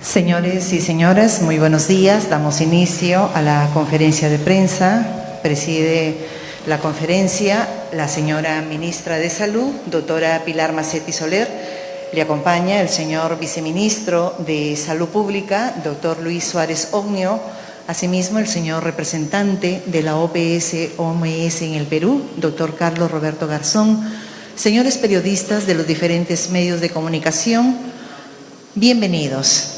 Señores y señoras, muy buenos días. Damos inicio a la conferencia de prensa. Preside la conferencia la señora Ministra de Salud, doctora Pilar Massetti Soler. Le acompaña el señor Viceministro de Salud Pública, doctor Luis Suárez Ognio. Asimismo, el señor representante de la OPS-OMS en el Perú, doctor Carlos Roberto Garzón. Señores periodistas de los diferentes medios de comunicación, bienvenidos.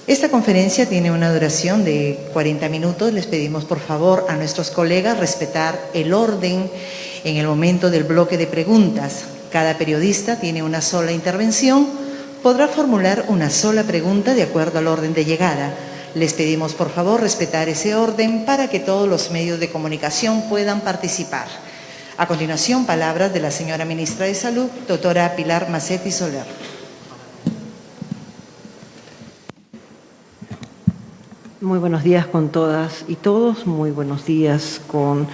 Esta conferencia tiene una duración de 40 minutos. Les pedimos, por favor, a nuestros colegas respetar el orden en el momento del bloque de preguntas. Cada periodista tiene una sola intervención. Podrá formular una sola pregunta de acuerdo al orden de llegada. Les pedimos, por favor, respetar ese orden para que todos los medios de comunicación puedan participar. A continuación, palabras de la señora Ministra de Salud, doctora Pilar Massetti Soler. Muy buenos días con todas y todos, muy buenos días con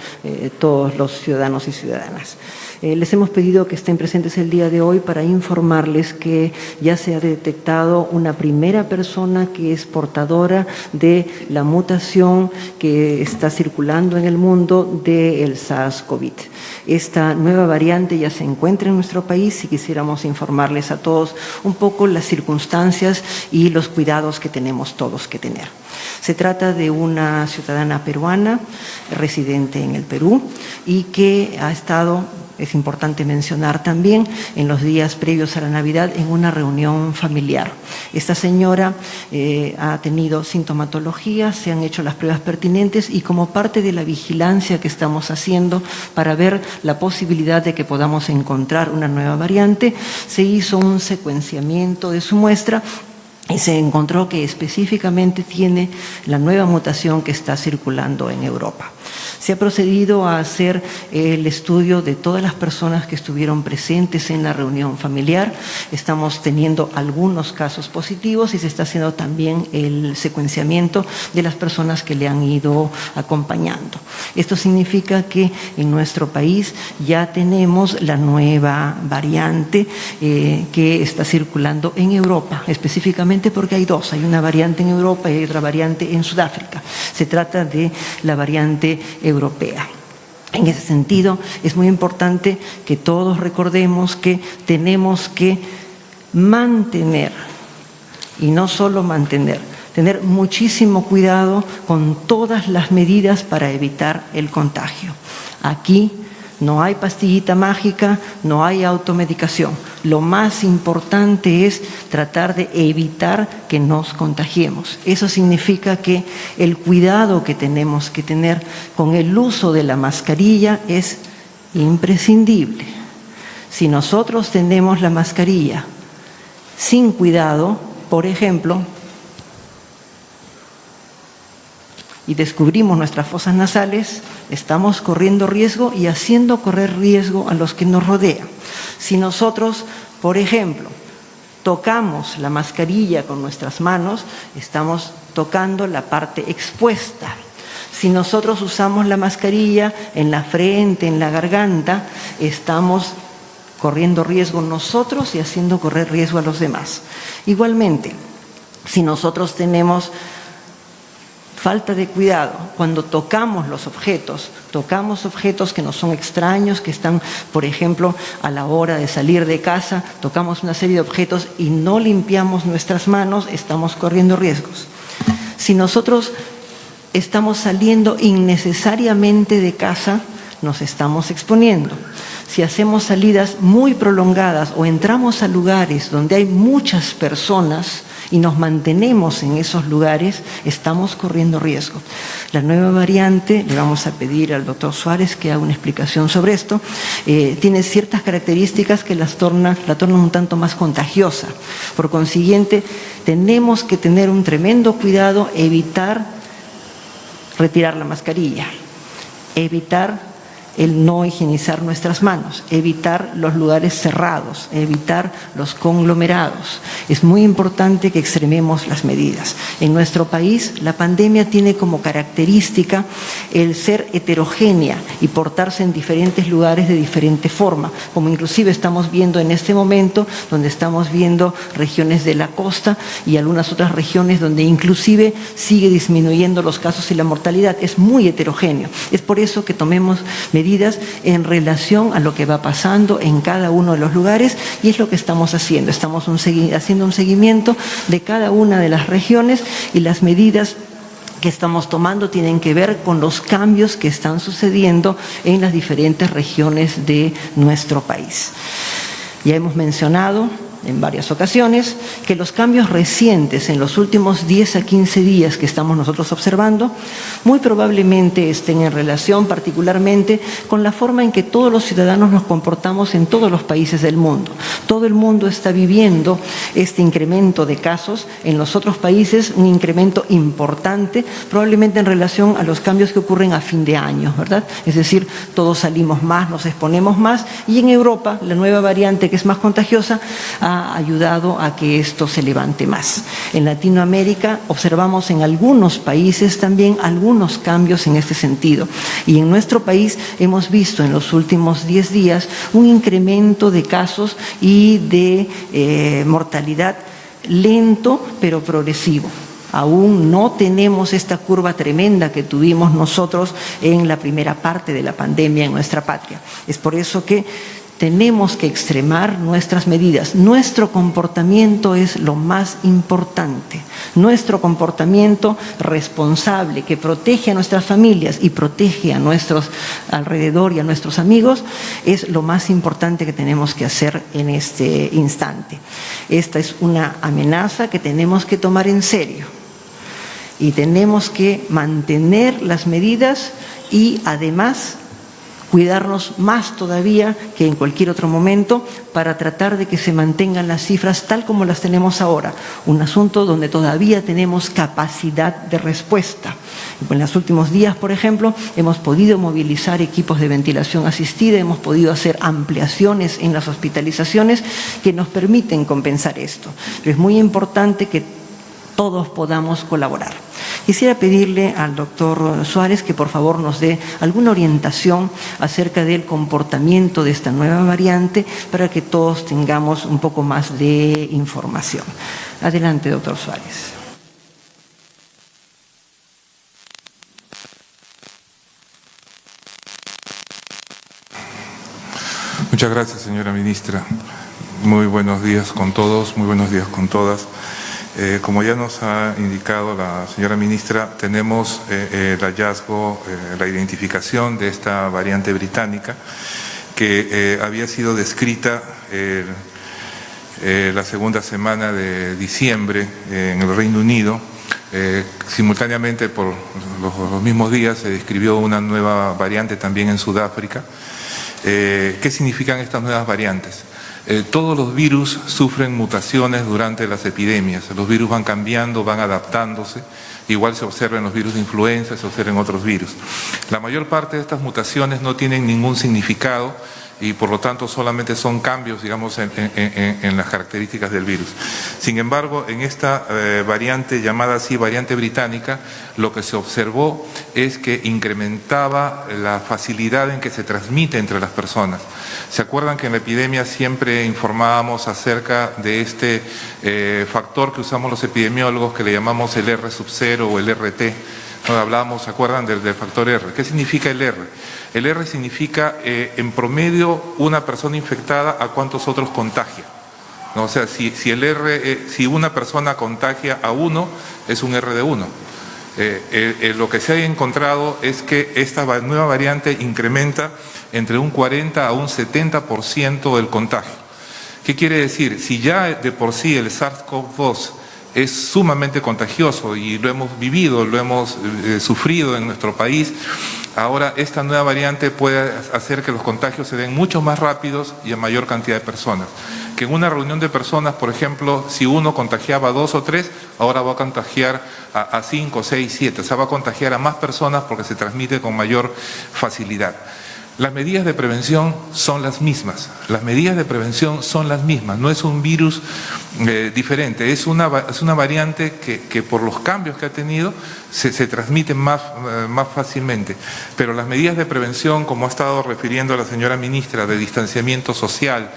todos los ciudadanos y ciudadanas. Les hemos pedido que estén presentes el día de hoy para informarles que ya se ha detectado una primera persona que es portadora de la mutación que está circulando en el mundo del SARS-CoV. Esta nueva variante ya se encuentra en nuestro país y quisiéramos informarles a todos un poco las circunstancias y los cuidados que tenemos todos que tener. Se trata de una ciudadana peruana residente en el Perú y que ha estado, es importante mencionar también, en los días previos a la Navidad en una reunión familiar. Esta señora ha tenido sintomatología, se han hecho las pruebas pertinentes y como parte de la vigilancia que estamos haciendo para ver la posibilidad de que podamos encontrar una nueva variante, se hizo un secuenciamiento de su muestra y se encontró que específicamente tiene la nueva mutación que está circulando en Europa. Se ha procedido a hacer el estudio de todas las personas que estuvieron presentes en la reunión familiar. Estamos teniendo algunos casos positivos y se está haciendo también el secuenciamiento de las personas que le han ido acompañando. Esto significa que en nuestro país ya tenemos la nueva variante que está circulando en Europa, específicamente porque hay dos. Hay una variante en Europa y hay otra variante en Sudáfrica. Se trata de la variante europea. En ese sentido, es muy importante que todos recordemos que tenemos que mantener, y no solo mantener, tener muchísimo cuidado con todas las medidas para evitar el contagio. Aquí no hay pastillita mágica, no hay automedicación. Lo más importante es tratar de evitar que nos contagiemos. Eso significa que el cuidado que tenemos que tener con el uso de la mascarilla es imprescindible. Si nosotros tenemos la mascarilla sin cuidado, por ejemplo, y descubrimos nuestras fosas nasales, estamos corriendo riesgo y haciendo correr riesgo a los que nos rodean. Si nosotros, por ejemplo, tocamos la mascarilla con nuestras manos, estamos tocando la parte expuesta. Si nosotros usamos la mascarilla en la frente, en la garganta, estamos corriendo riesgo nosotros y haciendo correr riesgo a los demás. Igualmente, si nosotros tenemos falta de cuidado cuando tocamos los objetos, tocamos objetos que nos son extraños, que están, por ejemplo, a la hora de salir de casa, tocamos una serie de objetos y no limpiamos nuestras manos, estamos corriendo riesgos. Si nosotros estamos saliendo innecesariamente de casa, nos estamos exponiendo. Si hacemos salidas muy prolongadas o entramos a lugares donde hay muchas personas y nos mantenemos en esos lugares, estamos corriendo riesgo. La nueva variante, le vamos a pedir al doctor Suárez que haga una explicación sobre esto, tiene ciertas características que la tornan un tanto más contagiosa. Por consiguiente, tenemos que tener un tremendo cuidado, evitar retirar la mascarilla, evitar el no higienizar nuestras manos, evitar los lugares cerrados, evitar los conglomerados. Es muy importante que extrememos las medidas. En nuestro país, la pandemia tiene como característica el ser heterogénea y portarse en diferentes lugares de diferente forma, como inclusive estamos viendo en este momento, donde estamos viendo regiones de la costa y algunas otras regiones donde inclusive sigue disminuyendo los casos y la mortalidad. Es muy heterogéneo. Es por eso que tomemos medidas en relación a lo que va pasando en cada uno de los lugares, y es lo que estamos haciendo. Estamos haciendo un seguimiento de cada una de las regiones, y las medidas que estamos tomando tienen que ver con los cambios que están sucediendo en las diferentes regiones de nuestro país. Ya hemos mencionado en varias ocasiones que los cambios recientes en los últimos 10 a 15 días que estamos nosotros observando muy probablemente estén en relación particularmente con la forma en que todos los ciudadanos nos comportamos en todos los países del mundo. Todo el mundo está viviendo este incremento de casos, en los otros países un incremento importante, probablemente en relación a los cambios que ocurren a fin de año, ¿verdad? Es decir, todos salimos más, nos exponemos más, y en Europa la nueva variante, que es más contagiosa, ha ayudado a que esto se levante más. En Latinoamérica observamos en algunos países también algunos cambios en este sentido, y en nuestro país hemos visto en los últimos 10 días un incremento de casos y de mortalidad lento pero progresivo. Aún no tenemos esta curva tremenda que tuvimos nosotros en la primera parte de la pandemia en nuestra patria. Es por eso que tenemos que extremar nuestras medidas. Nuestro comportamiento es lo más importante. Nuestro comportamiento responsable, que protege a nuestras familias y protege a nuestros alrededor y a nuestros amigos, es lo más importante que tenemos que hacer en este instante. Esta es una amenaza que tenemos que tomar en serio, y tenemos que mantener las medidas y además cuidarnos más todavía que en cualquier otro momento para tratar de que se mantengan las cifras tal como las tenemos ahora. Un asunto donde todavía tenemos capacidad de respuesta. En los últimos días, por ejemplo, hemos podido movilizar equipos de ventilación asistida, hemos podido hacer ampliaciones en las hospitalizaciones que nos permiten compensar esto. Pero es muy importante que todos podamos colaborar. Quisiera pedirle al doctor Suárez que por favor nos dé alguna orientación acerca del comportamiento de esta nueva variante para que todos tengamos un poco más de información. Adelante, doctor Suárez. Muchas gracias, señora ministra. Muy buenos días con todos, muy buenos días con todas. Como ya nos ha indicado la señora ministra, tenemos el hallazgo, la identificación de esta variante británica que había sido descrita la segunda semana de diciembre en el Reino Unido. Simultáneamente, por los mismos días, se describió una nueva variante también en Sudáfrica. ¿Qué significan estas nuevas variantes? Todos los virus sufren mutaciones durante las epidemias. Los virus van cambiando, van adaptándose. Igual se observa en los virus de influenza, se observa en otros virus. La mayor parte de estas mutaciones no tienen ningún significado y por lo tanto solamente son cambios, digamos, en las características del virus. Sin embargo, en esta variante llamada así variante británica, lo que se observó es que incrementaba la facilidad en que se transmite entre las personas. ¿Se acuerdan que en la epidemia siempre informábamos acerca de este factor que usamos los epidemiólogos que le llamamos el R0 o el RT? Hablábamos, ¿se acuerdan del factor R? ¿Qué significa el R? El R significa en promedio una persona infectada a cuántos otros contagia, ¿no? O sea, si una persona contagia a uno, es un R de 1. Lo que se ha encontrado es que esta nueva variante incrementa entre un 40 a un 70% el contagio. ¿Qué quiere decir? Si ya de por sí el SARS-CoV-2 es sumamente contagioso y lo hemos vivido, lo hemos sufrido en nuestro país, ahora esta nueva variante puede hacer que los contagios se den mucho más rápidos y a mayor cantidad de personas. Que en una reunión de personas, por ejemplo, si uno contagiaba a 2 o 3, ahora va a contagiar a 5, 6, 7. O sea, va a contagiar a más personas porque se transmite con mayor facilidad. Las medidas de prevención son las mismas. Las medidas de prevención son las mismas. No es un virus diferente. Es una variante que por los cambios que ha tenido se transmite más fácilmente. Pero las medidas de prevención, como ha estado refiriendo la señora ministra, de distanciamiento social,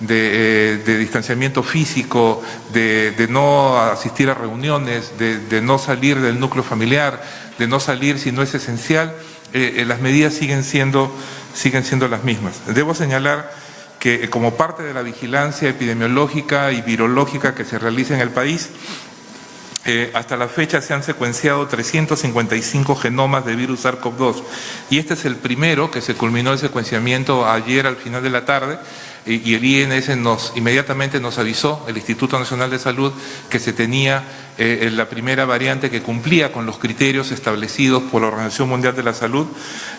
de distanciamiento físico, de no asistir a reuniones, de no salir del núcleo familiar, de no salir si no es esencial, las medidas siguen siendo las mismas. Debo señalar que como parte de la vigilancia epidemiológica y virológica que se realiza en el país, hasta la fecha se han secuenciado 355 genomas de virus SARS-CoV-2 y este es el primero que se culminó el secuenciamiento ayer al final de la tarde y el INS inmediatamente nos avisó, el Instituto Nacional de Salud, que se tenía la primera variante que cumplía con los criterios establecidos por la Organización Mundial de la Salud,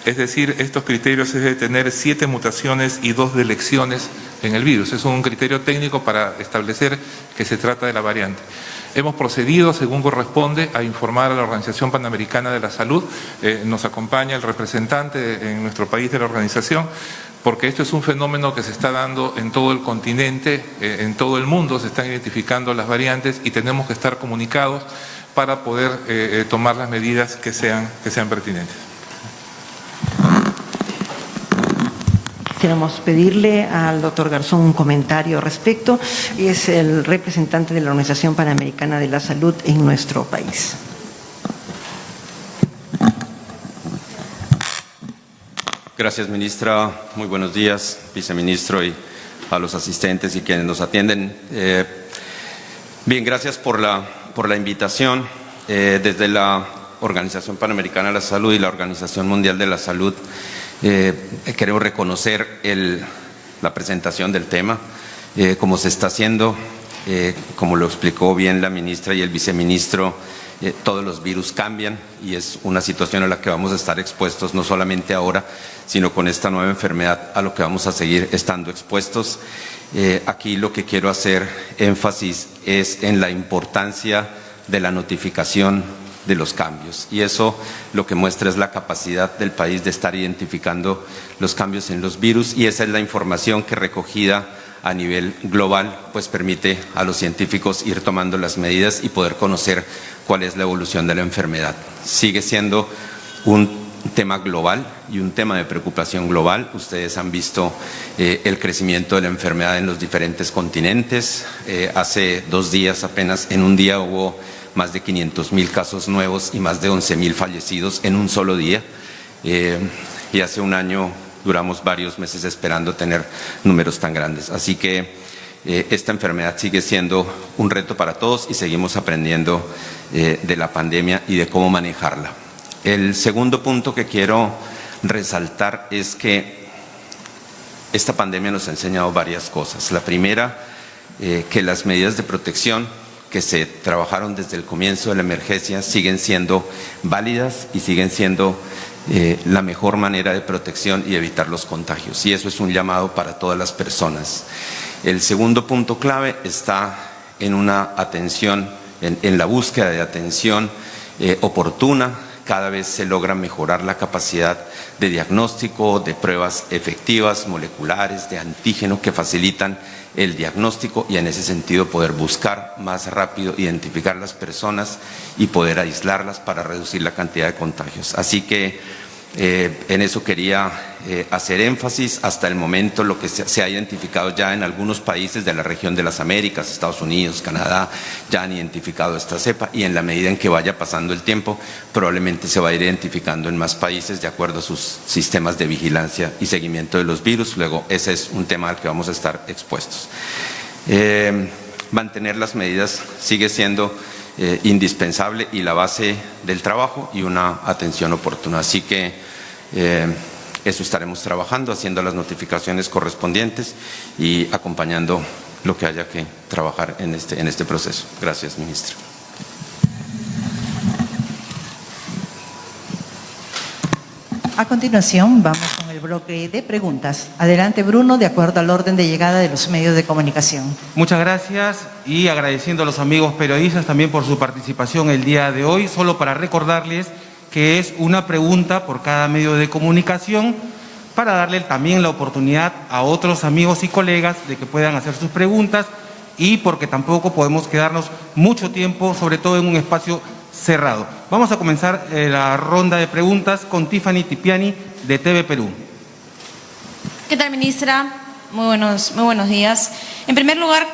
es decir, estos criterios es de tener 7 mutaciones y 2 delecciones en el virus. Es un criterio técnico para establecer que se trata de la variante. Hemos procedido, según corresponde, a informar a la Organización Panamericana de la Salud. Nos acompaña el representante en nuestro país de la organización, porque esto es un fenómeno que se está dando en todo el continente, en todo el mundo se están identificando las variantes y tenemos que estar comunicados para poder tomar las medidas que sean pertinentes. Quisiéramos pedirle al doctor Garzón un comentario al respecto. Es el representante de la Organización Panamericana de la Salud en nuestro país. Gracias, ministra. Muy buenos días, viceministro, y a los asistentes y quienes nos atienden. Bien, gracias por la invitación. Desde la Organización Panamericana de la Salud y la Organización Mundial de la Salud, queremos reconocer la presentación del tema, como se está haciendo, como lo explicó bien la ministra y el viceministro. Todos los virus cambian y es una situación a la que vamos a estar expuestos no solamente ahora, sino con esta nueva enfermedad a lo que vamos a seguir estando expuestos. Aquí lo que quiero hacer énfasis es en la importancia de la notificación de los cambios y eso lo que muestra es la capacidad del país de estar identificando los cambios en los virus y esa es la información que recogida a nivel global pues permite a los científicos ir tomando las medidas y poder conocer cuál es la evolución de la enfermedad. Sigue siendo un tema global y un tema de preocupación global. Ustedes han visto el crecimiento de la enfermedad en los diferentes continentes. Hace 2 días apenas, en un día hubo más de 500,000 casos nuevos y más de 11,000 fallecidos en un solo día. Y hace un año duramos varios meses esperando tener números tan grandes. Así que esta enfermedad sigue siendo un reto para todos y seguimos aprendiendo de la pandemia y de cómo manejarla. El segundo punto que quiero resaltar es que esta pandemia nos ha enseñado varias cosas. La primera, que las medidas de protección que se trabajaron desde el comienzo de la emergencia siguen siendo válidas y siguen siendo la mejor manera de protección y evitar los contagios. Y eso es un llamado para todas las personas. El segundo punto clave está en una atención, en la búsqueda de atención oportuna. Cada vez se logra mejorar la capacidad de diagnóstico, de pruebas efectivas, moleculares, de antígeno que facilitan el diagnóstico y en ese sentido poder buscar más rápido, identificar las personas y poder aislarlas para reducir la cantidad de contagios. Así que en eso quería hacer énfasis. Hasta el momento lo que se ha identificado ya en algunos países de la región de las Américas, Estados Unidos, Canadá, ya han identificado esta cepa y en la medida en que vaya pasando el tiempo probablemente se va a ir identificando en más países de acuerdo a sus sistemas de vigilancia y seguimiento de los virus. Luego ese es un tema al que vamos a estar expuestos. Mantener las medidas sigue siendo indispensable y la base del trabajo y una atención oportuna. Así que eso estaremos trabajando, haciendo las notificaciones correspondientes y acompañando lo que haya que trabajar en este proceso. Gracias, ministra. A continuación, vamos con el bloque de preguntas. Adelante, Bruno, de acuerdo al orden de llegada de los medios de comunicación. Muchas gracias y agradeciendo a los amigos periodistas también por su participación el día de hoy. Solo para recordarles que es una pregunta por cada medio de comunicación para darle también la oportunidad a otros amigos y colegas de que puedan hacer sus preguntas y porque tampoco podemos quedarnos mucho tiempo, sobre todo en un espacio cerrado. Vamos a comenzar la ronda de preguntas con Tiffany Tipiani de TV Perú. ¿Qué tal, ministra? Muy buenos días. En primer lugar,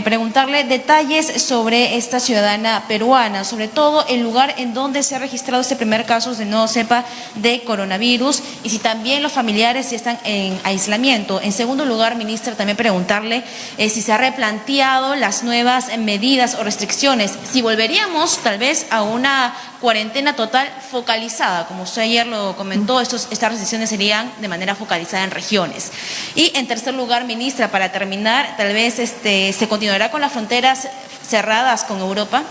preguntarle detalles sobre esta ciudadana peruana, sobre todo el lugar en donde se ha registrado este primer caso de nuevo cepa de coronavirus y si también los familiares están en aislamiento. En segundo lugar, ministra, también preguntarle si se ha replanteado las nuevas medidas o restricciones, si volveríamos tal vez a una cuarentena total focalizada, como usted ayer lo comentó, estas restricciones serían de manera focalizada en regiones. Y en tercer lugar, ministra, para terminar, tal vez se continuará con las fronteras cerradas con Europa.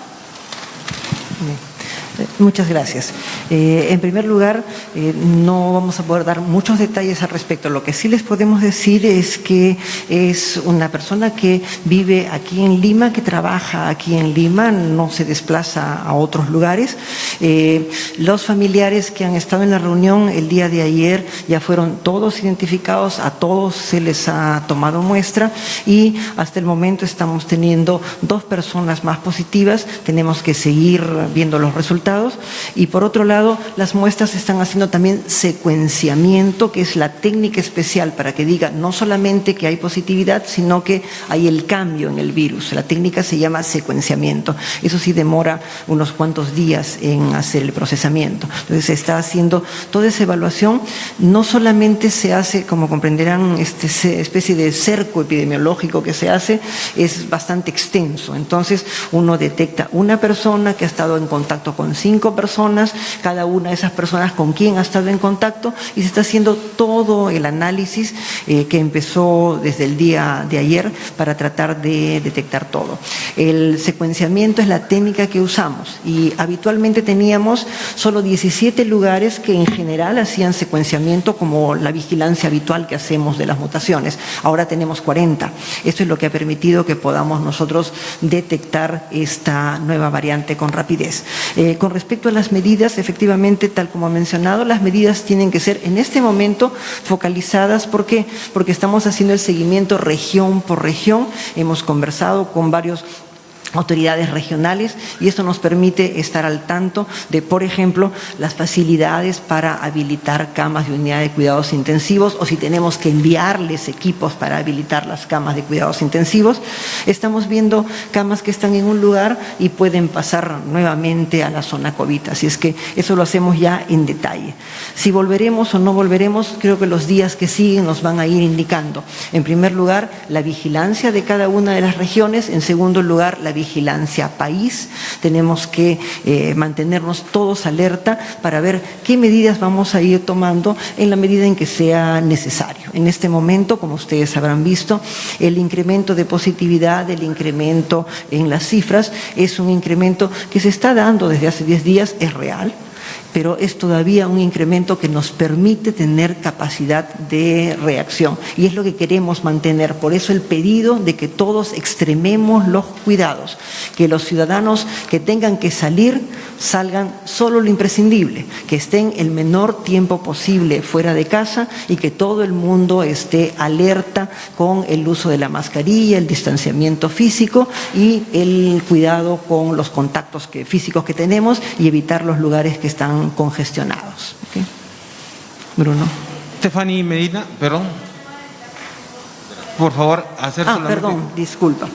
Muchas gracias. En primer lugar, no vamos a poder dar muchos detalles al respecto. Lo que sí les podemos decir es que es una persona que vive aquí en Lima, que trabaja aquí en Lima, no se desplaza a otros lugares. Los familiares que han estado en la reunión el día de ayer ya fueron todos identificados, a todos se les ha tomado muestra y hasta el momento estamos teniendo 2 personas más positivas. Tenemos que seguir viendo los resultados. Y por otro lado, las muestras están haciendo también secuenciamiento, que es la técnica especial para que diga no solamente que hay positividad, sino que hay el cambio en el virus. La técnica se llama secuenciamiento. Eso sí demora unos cuantos días en hacer el procesamiento. Entonces se está haciendo toda esa evaluación. No solamente se hace, como comprenderán, especie de cerco epidemiológico que se hace, es bastante extenso. Entonces uno detecta una persona que ha estado en contacto con 5 personas, cada una de esas personas con quién ha estado en contacto y se está haciendo todo el análisis que empezó desde el día de ayer para tratar de detectar todo. El secuenciamiento es la técnica que usamos y habitualmente teníamos solo 17 lugares que en general hacían secuenciamiento como la vigilancia habitual que hacemos de las mutaciones. Ahora tenemos 40. Esto es lo que ha permitido que podamos nosotros detectar esta nueva variante con rapidez. Con respecto a las medidas, efectivamente, tal como ha mencionado, las medidas tienen que ser en este momento focalizadas. ¿Por qué? Porque estamos haciendo el seguimiento región por región. Hemos conversado con varios autoridades regionales y esto nos permite estar al tanto de, por ejemplo, las facilidades para habilitar camas de unidad de cuidados intensivos o si tenemos que enviarles equipos para habilitar las camas de cuidados intensivos. Estamos viendo camas que están en un lugar y pueden pasar nuevamente a la zona COVID, así es que eso lo hacemos ya en detalle. Si volveremos o no volveremos, creo que los días que siguen nos van a ir indicando. En primer lugar, la vigilancia de cada una de las regiones. En segundo lugar, la vigilancia país. Tenemos que mantenernos todos alerta para ver qué medidas vamos a ir tomando en la medida en que sea necesario. En este momento, como ustedes habrán visto, el incremento de positividad, el incremento en las cifras, es un incremento que se está dando desde hace 10 días, es real, pero es todavía un incremento que nos permite tener capacidad de reacción y es lo que queremos mantener. Por eso el pedido de que todos extrememos los cuidados, que los ciudadanos que tengan que salir salgan solo lo imprescindible, que estén el menor tiempo posible fuera de casa y que todo el mundo esté alerta con el uso de la mascarilla, el distanciamiento físico y el cuidado con los contactos físicos que tenemos y evitar los lugares que están congestionados. ¿Okay? Bruno. Stephanie Medina, perdón. Por favor, hacer solamente... Perdón, disculpa.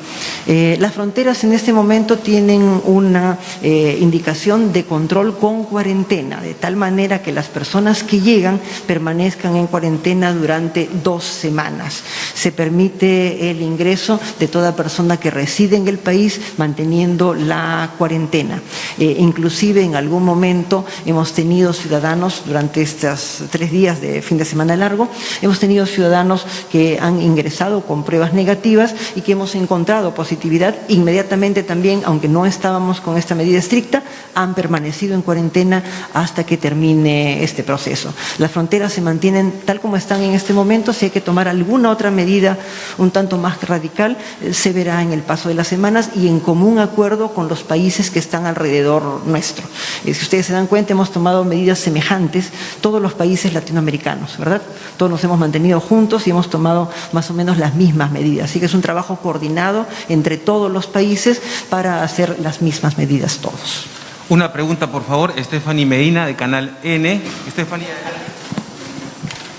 Las fronteras en este momento tienen una indicación de control con cuarentena, de tal manera que las personas que llegan permanezcan en cuarentena durante 2 semanas. Se permite el ingreso de toda persona que reside en el país manteniendo la cuarentena. Inclusive en algún momento hemos tenido ciudadanos durante estos 3 días de fin de semana largo, hemos tenido ciudadanos que han ingresado con pruebas negativas y que hemos encontrado positivos positividad, inmediatamente también, aunque no estábamos con esta medida estricta, han permanecido en cuarentena hasta que termine este proceso. Las fronteras se mantienen tal como están en este momento. Si hay que tomar alguna otra medida un tanto más radical, se verá en el paso de las semanas y en común acuerdo con los países que están alrededor nuestro. Si ustedes se dan cuenta, hemos tomado medidas semejantes todos los países latinoamericanos, ¿verdad? Todos nos hemos mantenido juntos y hemos tomado más o menos las mismas medidas. Así que es un trabajo coordinado entre todos los países para hacer las mismas medidas todos. Una pregunta, por favor, Stephanie Medina, de Canal N. Stephanie.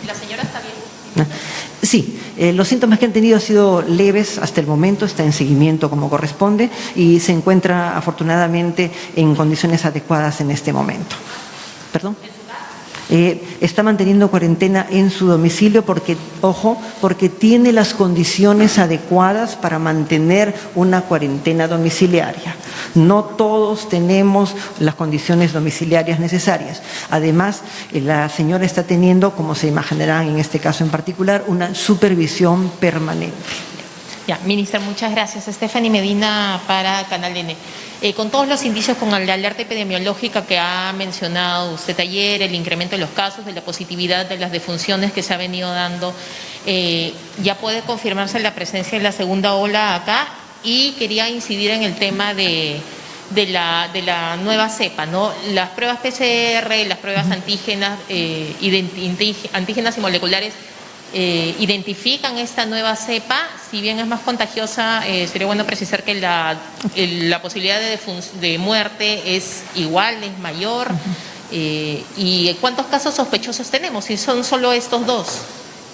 ¿La señora está bien? Sí, los síntomas que han tenido han sido leves hasta el momento, está en seguimiento como corresponde y se encuentra afortunadamente en condiciones adecuadas en este momento. ¿Perdón? Está manteniendo cuarentena en su domicilio porque, ojo, porque tiene las condiciones adecuadas para mantener una cuarentena domiciliaria. No todos tenemos las condiciones domiciliarias necesarias. Además, la señora está teniendo, como se imaginarán en este caso en particular, una supervisión permanente. Ya, ministra, muchas gracias. Stephanie Medina para Canal N. Con todos los indicios, con la alerta epidemiológica que ha mencionado usted ayer, el incremento de los casos, de la positividad, de las defunciones que se ha venido dando, ya puede confirmarse la presencia de la segunda ola acá, y quería incidir en el tema de la nueva cepa, ¿no? Las pruebas PCR, las pruebas antígenas, antígenas y moleculares identifican esta nueva cepa. Si bien es más contagiosa, sería bueno precisar que la posibilidad de muerte es igual, es mayor. ¿Y cuántos casos sospechosos tenemos? Si son solo estos dos.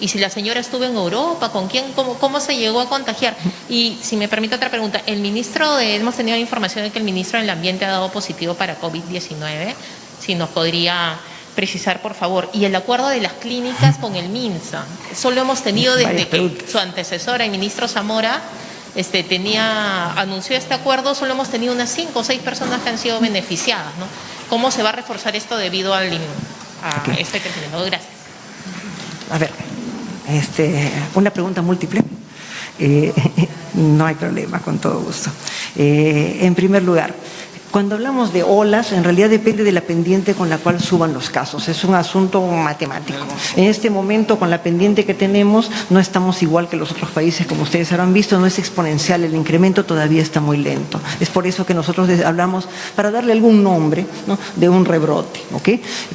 Y si la señora estuvo en Europa, ¿con quién? ¿Cómo se llegó a contagiar? Y si me permite otra pregunta, hemos tenido información de que el ministro del Ambiente ha dado positivo para COVID-19. Si nos podría precisar, por favor. Y el acuerdo de las clínicas con el MINSA. Solo hemos tenido desde que su antecesora, el ministro Zamora, anunció este acuerdo, solo hemos tenido unas 5 o 6 personas que han sido beneficiadas, ¿no? ¿Cómo se va a reforzar esto debido a este crecimiento? Gracias. A ver, una pregunta múltiple. No hay problema, con todo gusto. En primer lugar, cuando hablamos de olas, en realidad depende de la pendiente con la cual suban los casos. Es un asunto matemático. En este momento, con la pendiente que tenemos, no estamos igual que los otros países, como ustedes habrán visto, no es exponencial, el incremento todavía está muy lento. Es por eso que nosotros hablamos, para darle algún nombre, ¿no?, de un rebrote, ¿ok?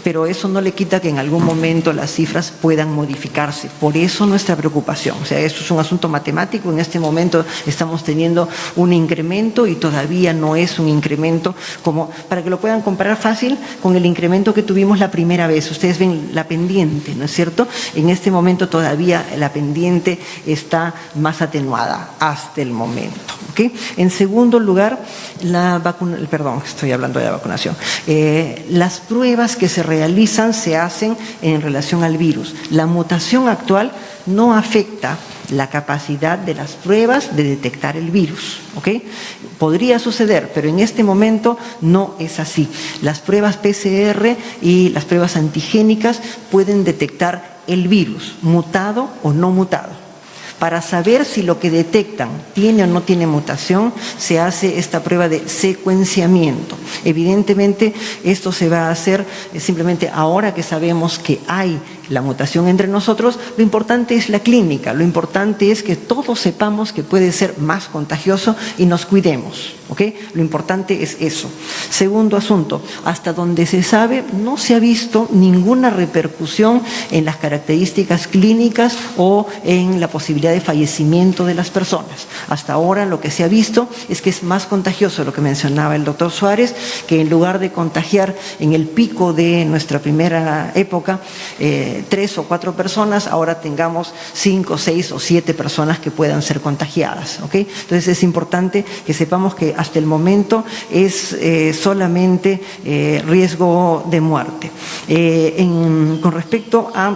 Pero eso no le quita que en algún momento las cifras puedan modificarse. Por eso nuestra preocupación. O sea, esto es un asunto matemático. En este momento estamos teniendo un incremento y todavía no es un incremento como para que lo puedan comparar fácil con el incremento que tuvimos la primera vez. Ustedes ven la pendiente, ¿no es cierto? En este momento todavía la pendiente está más atenuada hasta el momento, ¿ok? En segundo lugar, estoy hablando de la vacunación. Las pruebas que se realizan se hacen en relación al virus. La mutación actual no afecta la capacidad de las pruebas de detectar el virus, ¿ok? Podría suceder, pero en este momento no es así. Las pruebas PCR y las pruebas antigénicas pueden detectar el virus, mutado o no mutado. Para saber si lo que detectan tiene o no tiene mutación, se hace esta prueba de secuenciamiento. Evidentemente, esto se va a hacer simplemente ahora que sabemos que hay la mutación entre nosotros. Lo importante es la clínica, lo importante es que todos sepamos que puede ser más contagioso y nos cuidemos, ¿ok? Lo importante es eso. Segundo asunto, hasta donde se sabe, no se ha visto ninguna repercusión en las características clínicas o en la posibilidad de fallecimiento de las personas. Hasta ahora lo que se ha visto es que es más contagioso, lo que mencionaba el doctor Suárez, que en lugar de contagiar en el pico de nuestra primera época 3 o 4 personas, ahora tengamos 5, 6 o 7 personas que puedan ser contagiadas, ¿ok? Entonces es importante que sepamos que hasta el momento es solamente riesgo de muerte. Con respecto a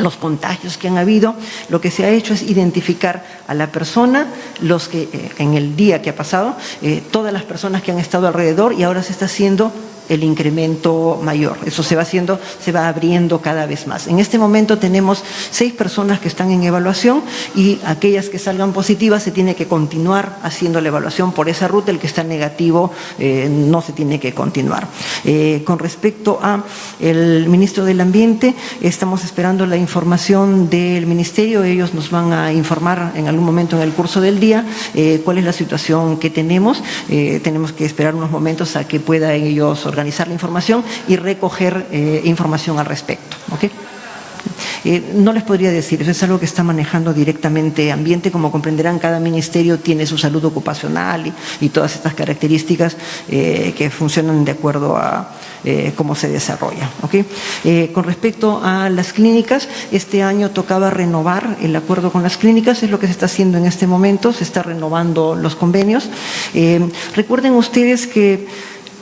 los contagios que han habido, lo que se ha hecho es identificar a la persona, los que en el día que ha pasado, todas las personas que han estado alrededor, y ahora se está haciendo el incremento mayor. Eso se va abriendo cada vez más. En este momento tenemos 6 personas que están en evaluación y aquellas que salgan positivas se tiene que continuar haciendo la evaluación por esa ruta. El que está negativo no se tiene que continuar. Con respecto a el ministro del Ambiente, estamos esperando la información del ministerio. Ellos nos van a informar en algún momento en el curso del día cuál es la situación que tenemos. Tenemos que esperar unos momentos a que puedan ellos organizar la información y recoger información al respecto. ¿Okay? No les podría decir, eso es algo que está manejando directamente Ambiente. Como comprenderán, cada ministerio tiene su salud ocupacional y todas estas características que funcionan de acuerdo a cómo se desarrolla. ¿Okay? Con respecto a las clínicas, este año tocaba renovar el acuerdo con las clínicas, es lo que se está haciendo en este momento, se está renovando los convenios. Recuerden ustedes que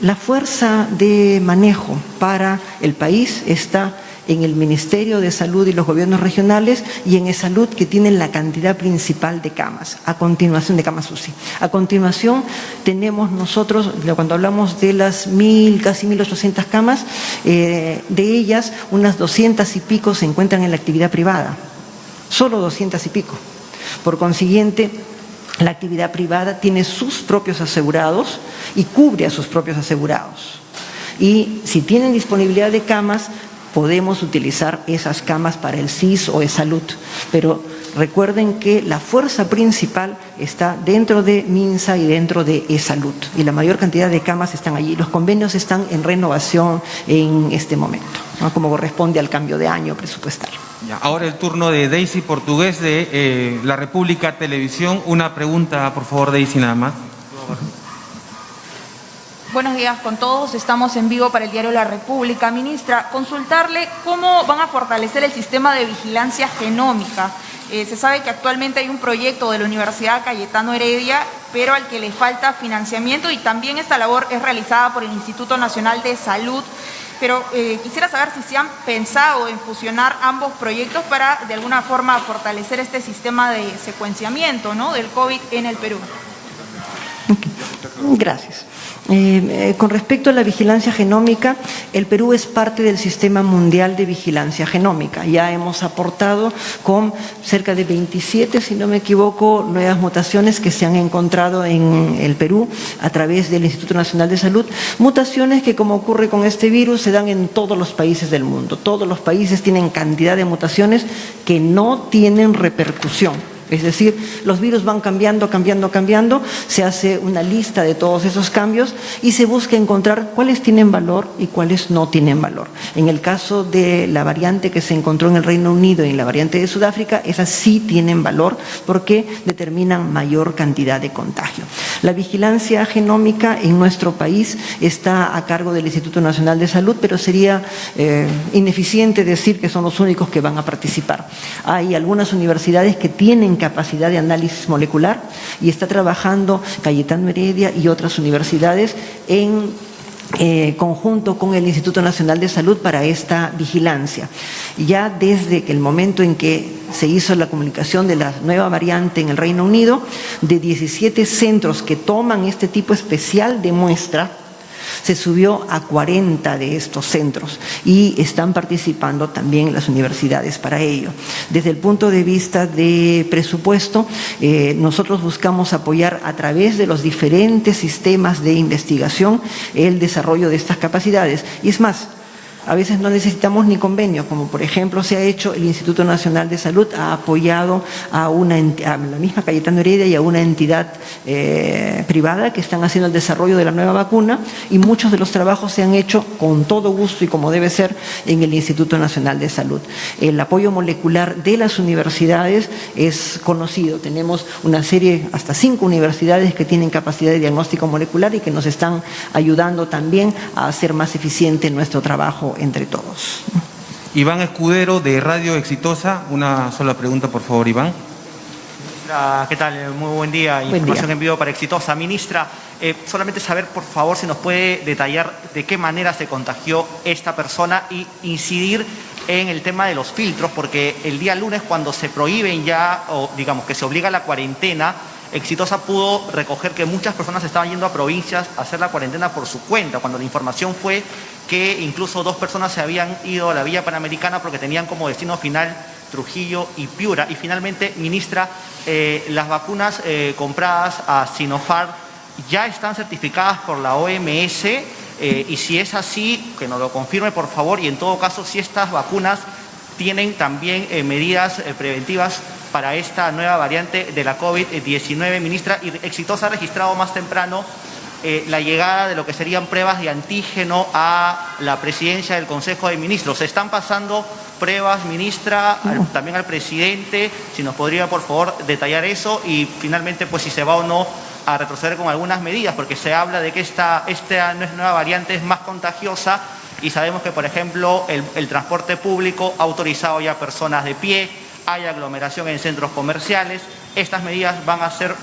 la fuerza de manejo para el país está en el Ministerio de Salud y los gobiernos regionales y en E-Salud, que tienen la cantidad principal de camas, a continuación de camas UCI. A continuación tenemos nosotros, cuando hablamos de las casi 1.800 camas, de ellas unas 200 y pico se encuentran en la actividad privada, solo 200 y pico. Por consiguiente, la actividad privada tiene sus propios asegurados y cubre a sus propios asegurados. Y si tienen disponibilidad de camas, podemos utilizar esas camas para el CIS o E-Salud, pero recuerden que la fuerza principal está dentro de MINSA y dentro de E-Salud, y la mayor cantidad de camas están allí. Los convenios están en renovación en este momento, ¿no? Como corresponde al cambio de año presupuestario. Ya, ahora el turno de Daisy Portugués de La República Televisión. Una pregunta, por favor, Daisy, nada más. Buenos días con todos, estamos en vivo para el diario La República. Ministra, consultarle cómo van a fortalecer el sistema de vigilancia genómica. Se sabe que actualmente hay un proyecto de la Universidad Cayetano Heredia, pero al que le falta financiamiento, y también esta labor es realizada por el Instituto Nacional de Salud. Pero quisiera saber si se han pensado en fusionar ambos proyectos para de alguna forma fortalecer este sistema de secuenciamiento, ¿no?, del COVID en el Perú. Gracias. Con respecto a la vigilancia genómica, el Perú es parte del Sistema Mundial de Vigilancia Genómica. Ya hemos aportado con cerca de 27, si no me equivoco, nuevas mutaciones que se han encontrado en el Perú a través del Instituto Nacional de Salud. Mutaciones que, como ocurre con este virus, se dan en todos los países del mundo. Todos los países tienen cantidad de mutaciones que no tienen repercusión. Es decir, los virus van cambiando, se hace una lista de todos esos cambios y se busca encontrar cuáles tienen valor y cuáles no tienen valor. En el caso de la variante que se encontró en el Reino Unido y en la variante de Sudáfrica, esas sí tienen valor porque determinan mayor cantidad de contagio. La vigilancia genómica en nuestro país está a cargo del Instituto Nacional de Salud, pero sería ineficiente decir que son los únicos que van a participar. Hay algunas universidades que tienen capacidad de análisis molecular y está trabajando Cayetano Heredia y otras universidades en conjunto con el Instituto Nacional de Salud para esta vigilancia. Ya desde el momento en que se hizo la comunicación de la nueva variante en el Reino Unido, de 17 centros que toman este tipo especial de muestra, se subió a 40 de estos centros y están participando también las universidades para ello. Desde el punto de vista de presupuesto, nosotros buscamos apoyar a través de los diferentes sistemas de investigación el desarrollo de estas capacidades. Y es más, a veces no necesitamos ni convenio, como por ejemplo se ha hecho el Instituto Nacional de Salud, ha apoyado a la misma Cayetano Heredia y a una entidad privada que están haciendo el desarrollo de la nueva vacuna, y muchos de los trabajos se han hecho con todo gusto y como debe ser en el Instituto Nacional de Salud. El apoyo molecular de las universidades es conocido. Tenemos una serie, hasta 5 universidades que tienen capacidad de diagnóstico molecular y que nos están ayudando también a hacer más eficiente nuestro trabajo entre todos. Iván Escudero, de Radio Exitosa. Una sola pregunta, por favor, Iván. Ministra, ¿qué tal? Muy buen día. Información en vivo para Exitosa. Ministra, solamente saber, por favor, si nos puede detallar de qué manera se contagió esta persona y incidir en el tema de los filtros, porque el día lunes, cuando se prohíben ya, o digamos que se obliga a la cuarentena, Exitosa pudo recoger que muchas personas estaban yendo a provincias a hacer la cuarentena por su cuenta, cuando la información fue que incluso 2 personas se habían ido a la Villa Panamericana porque tenían como destino final Trujillo y Piura. Y finalmente, ministra, las vacunas compradas a Sinopharm ya están certificadas por la OMS, y si es así, que nos lo confirme por favor, y en todo caso si estas vacunas tienen también medidas preventivas para esta nueva variante de la COVID-19, ministra. Y Exitosa ha registrado más temprano la llegada de lo que serían pruebas de antígeno a la presidencia del Consejo de Ministros. Se están pasando pruebas, ministra, también al presidente, si nos podría por favor detallar eso, y finalmente pues si se va o no a retroceder con algunas medidas, porque se habla de que esta nueva variante es más contagiosa, y sabemos que, por ejemplo, el transporte público ha autorizado ya personas de pie, hay aglomeración en centros comerciales. Estas medidas van a ser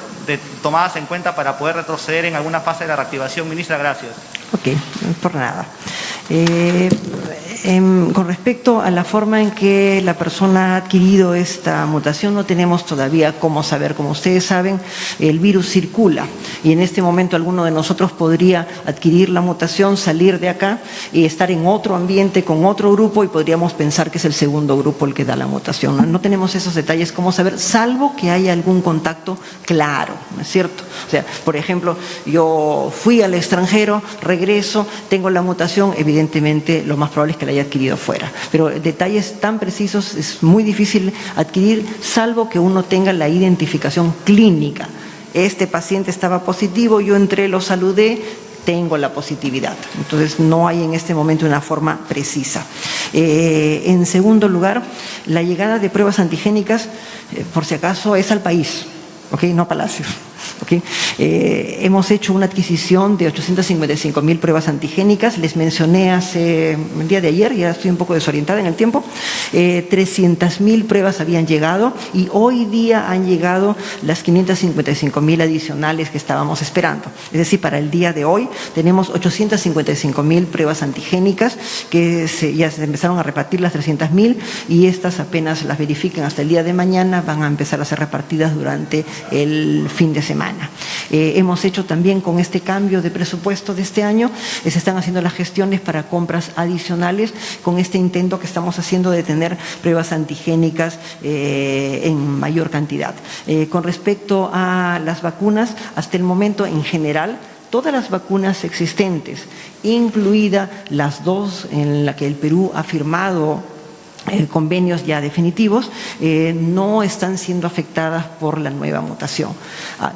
tomadas en cuenta para poder retroceder en alguna fase de la reactivación. Ministra, gracias. Ok, por nada. Con respecto a la forma en que la persona ha adquirido esta mutación, no tenemos todavía cómo saber. Como ustedes saben, el virus circula y en este momento alguno de nosotros podría adquirir la mutación, salir de acá y estar en otro ambiente con otro grupo, y podríamos pensar que es el segundo grupo el que da la mutación. No tenemos esos detalles cómo saber, salvo que haya algún contacto claro, ¿no es cierto? O sea, por ejemplo, yo fui al extranjero, regreso, tengo la mutación, evidentemente lo más probable es que la haya adquirido fuera. Pero detalles tan precisos es muy difícil adquirir, salvo que uno tenga la identificación clínica. Este paciente estaba positivo, yo entré, lo saludé, tengo la positividad. Entonces no hay en este momento una forma precisa. En segundo lugar, la llegada de pruebas antigénicas, por si acaso, es al país, ¿ok? No a Palacios. ¿Okay? Hemos hecho una adquisición de 855.000 pruebas antigénicas. Les mencioné el día de ayer, ya estoy un poco desorientada en el tiempo, 300.000 pruebas habían llegado, y hoy día han llegado las 555.000 adicionales que estábamos esperando. Es decir, para el día de hoy tenemos 855.000 pruebas antigénicas que ya se empezaron a repartir las 300.000, y estas apenas las verifiquen hasta el día de mañana van a empezar a ser repartidas durante el fin de semana. Hemos hecho también, con este cambio de presupuesto de este año, se están haciendo las gestiones para compras adicionales con este intento que estamos haciendo de tener pruebas antigénicas en mayor cantidad. Con respecto a las vacunas, hasta el momento en general, todas las vacunas existentes, incluida las 2 en las que el Perú ha firmado convenios ya definitivos, no están siendo afectadas por la nueva mutación,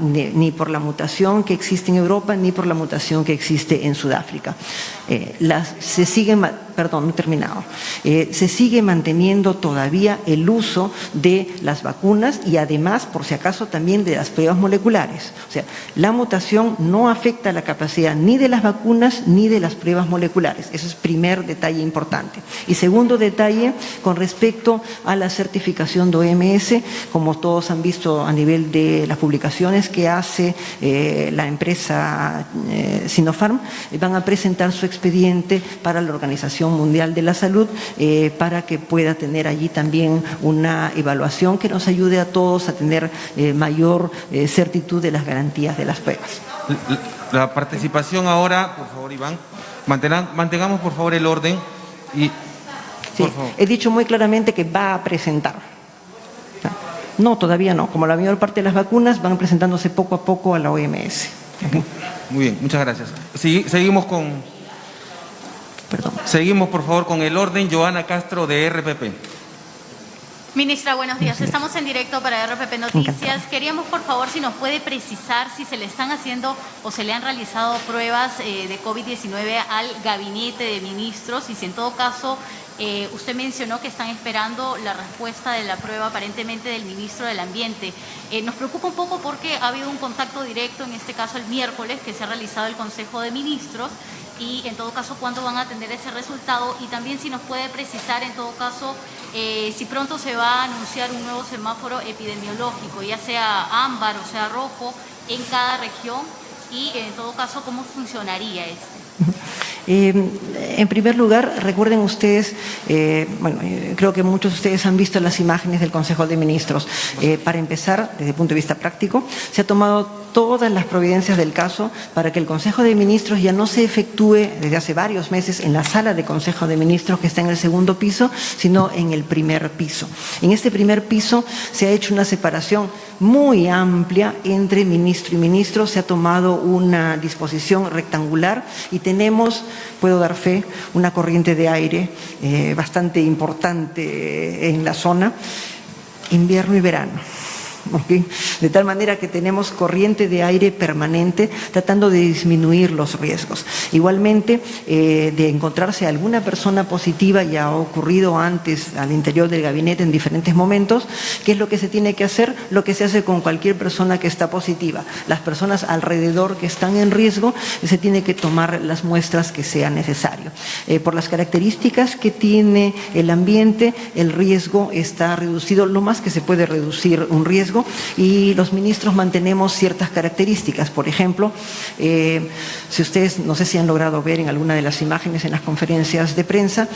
ni por la mutación que existe en Europa, ni por la mutación que existe en Sudáfrica. Se sigue manteniendo todavía el uso de las vacunas, y además, por si acaso, también de las pruebas moleculares. O sea, la mutación no afecta la capacidad ni de las vacunas ni de las pruebas moleculares. Eso es primer detalle importante. Y segundo detalle, con respecto a la certificación de OMS, como todos han visto a nivel de las publicaciones que hace la empresa Sinopharm, van a presentar su expediente para la Organización Mundial de la Salud, para que pueda tener allí también una evaluación que nos ayude a todos a tener mayor certitud de las garantías de las pruebas. La participación ahora, por favor, Iván, mantengamos por favor el orden. Y sí, he dicho muy claramente que va a presentar. No, todavía no. Como la mayor parte de las vacunas van presentándose poco a poco a la OMS. ¿Okay? Muy bien, muchas gracias. Seguimos por favor con el orden. Joana Castro, de RPP. Ministra, buenos días. Estamos en directo para RPP Noticias. Queríamos, por favor, si nos puede precisar si se le están haciendo o se le han realizado pruebas de COVID-19 al gabinete de ministros, y si en todo caso usted mencionó que están esperando la respuesta de la prueba aparentemente del ministro del Ambiente. Nos preocupa un poco porque ha habido un contacto directo, en este caso el miércoles, que se ha realizado el Consejo de Ministros, y en todo caso, ¿cuándo van a tener ese resultado? Y también si nos puede precisar, en todo caso, si pronto se va a anunciar un nuevo semáforo epidemiológico, ya sea ámbar o sea rojo, en cada región, y en todo caso, ¿cómo funcionaría este? En primer lugar, recuerden ustedes, creo que muchos de ustedes han visto las imágenes del Consejo de Ministros. Para empezar, desde el punto de vista práctico, se ha tomado todas las providencias del caso para que el Consejo de Ministros ya no se efectúe desde hace varios meses en la sala de Consejo de Ministros que está en el segundo piso, sino en el primer piso. En este primer piso se ha hecho una separación muy amplia entre ministro y ministro, se ha tomado una disposición rectangular y tenemos, puedo dar fe, una corriente de aire bastante importante en la zona, invierno y verano. ¿Okay? De tal manera que tenemos corriente de aire permanente tratando de disminuir los riesgos. Igualmente, de encontrarse alguna persona positiva, ya ha ocurrido antes al interior del gabinete en diferentes momentos. ¿Qué es lo que se tiene que hacer? Lo que se hace con cualquier persona que está positiva. Las personas alrededor que están en riesgo, se tiene que tomar las muestras que sea necesario. Por las características que tiene el ambiente, el riesgo está reducido, lo más que se puede reducir un riesgo, y los ministros mantenemos ciertas características. Por ejemplo, si ustedes, no sé si han logrado ver en alguna de las imágenes en las conferencias de prensa,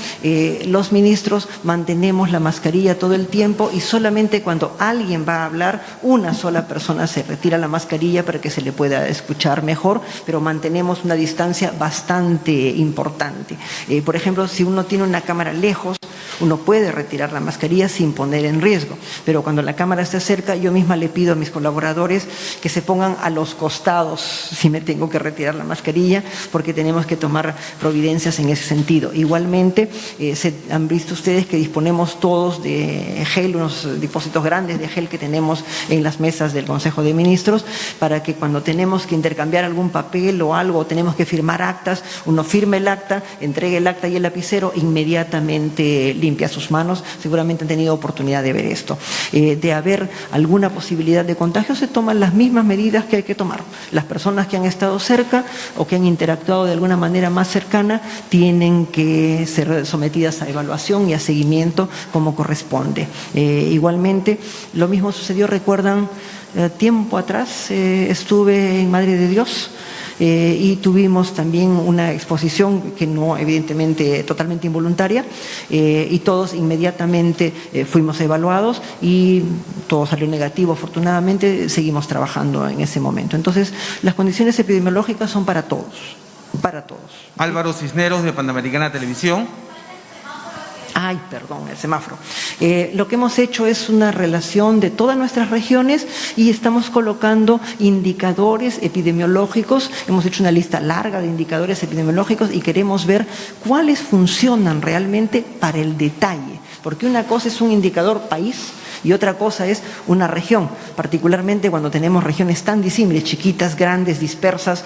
los ministros mantenemos la mascarilla todo el tiempo y solamente cuando alguien va a hablar, una sola persona se retira la mascarilla para que se le pueda escuchar mejor, pero mantenemos una distancia bastante importante. Por ejemplo, si uno tiene una cámara lejos, uno puede retirar la mascarilla sin poner en riesgo, pero cuando la cámara está cerca, yo misma le pido a mis colaboradores que se pongan a los costados si me tengo que retirar la mascarilla, porque tenemos que tomar providencias en ese sentido. Igualmente, han visto ustedes que disponemos todos de gel, unos depósitos grandes de gel que tenemos en las mesas del Consejo de Ministros, para que cuando tenemos que intercambiar algún papel o algo, o tenemos que firmar actas, uno firme el acta, entregue el acta y el lapicero, inmediatamente limpia sus manos. Seguramente han tenido oportunidad de ver esto. De haber alguna posibilidad de contagio, se toman las mismas medidas que hay que tomar. Las personas que han estado cerca o que han interactuado de alguna manera más cercana tienen que ser sometidas a evaluación y a seguimiento como corresponde. Igualmente, lo mismo sucedió, recuerdan, tiempo atrás estuve en Madre de Dios, y tuvimos también una exposición que no, evidentemente, totalmente involuntaria, y todos inmediatamente fuimos evaluados y todo salió negativo. Afortunadamente, seguimos trabajando en ese momento. Entonces, las condiciones epidemiológicas son para todos, para todos. Álvaro Cisneros, de Panamericana Televisión. Ay, perdón, el semáforo. Lo que hemos hecho es una relación de todas nuestras regiones y estamos colocando indicadores epidemiológicos. Hemos hecho una lista larga de indicadores epidemiológicos y queremos ver cuáles funcionan realmente para el detalle. Porque una cosa es un indicador país y otra cosa es una región, particularmente cuando tenemos regiones tan disímiles, chiquitas, grandes, dispersas,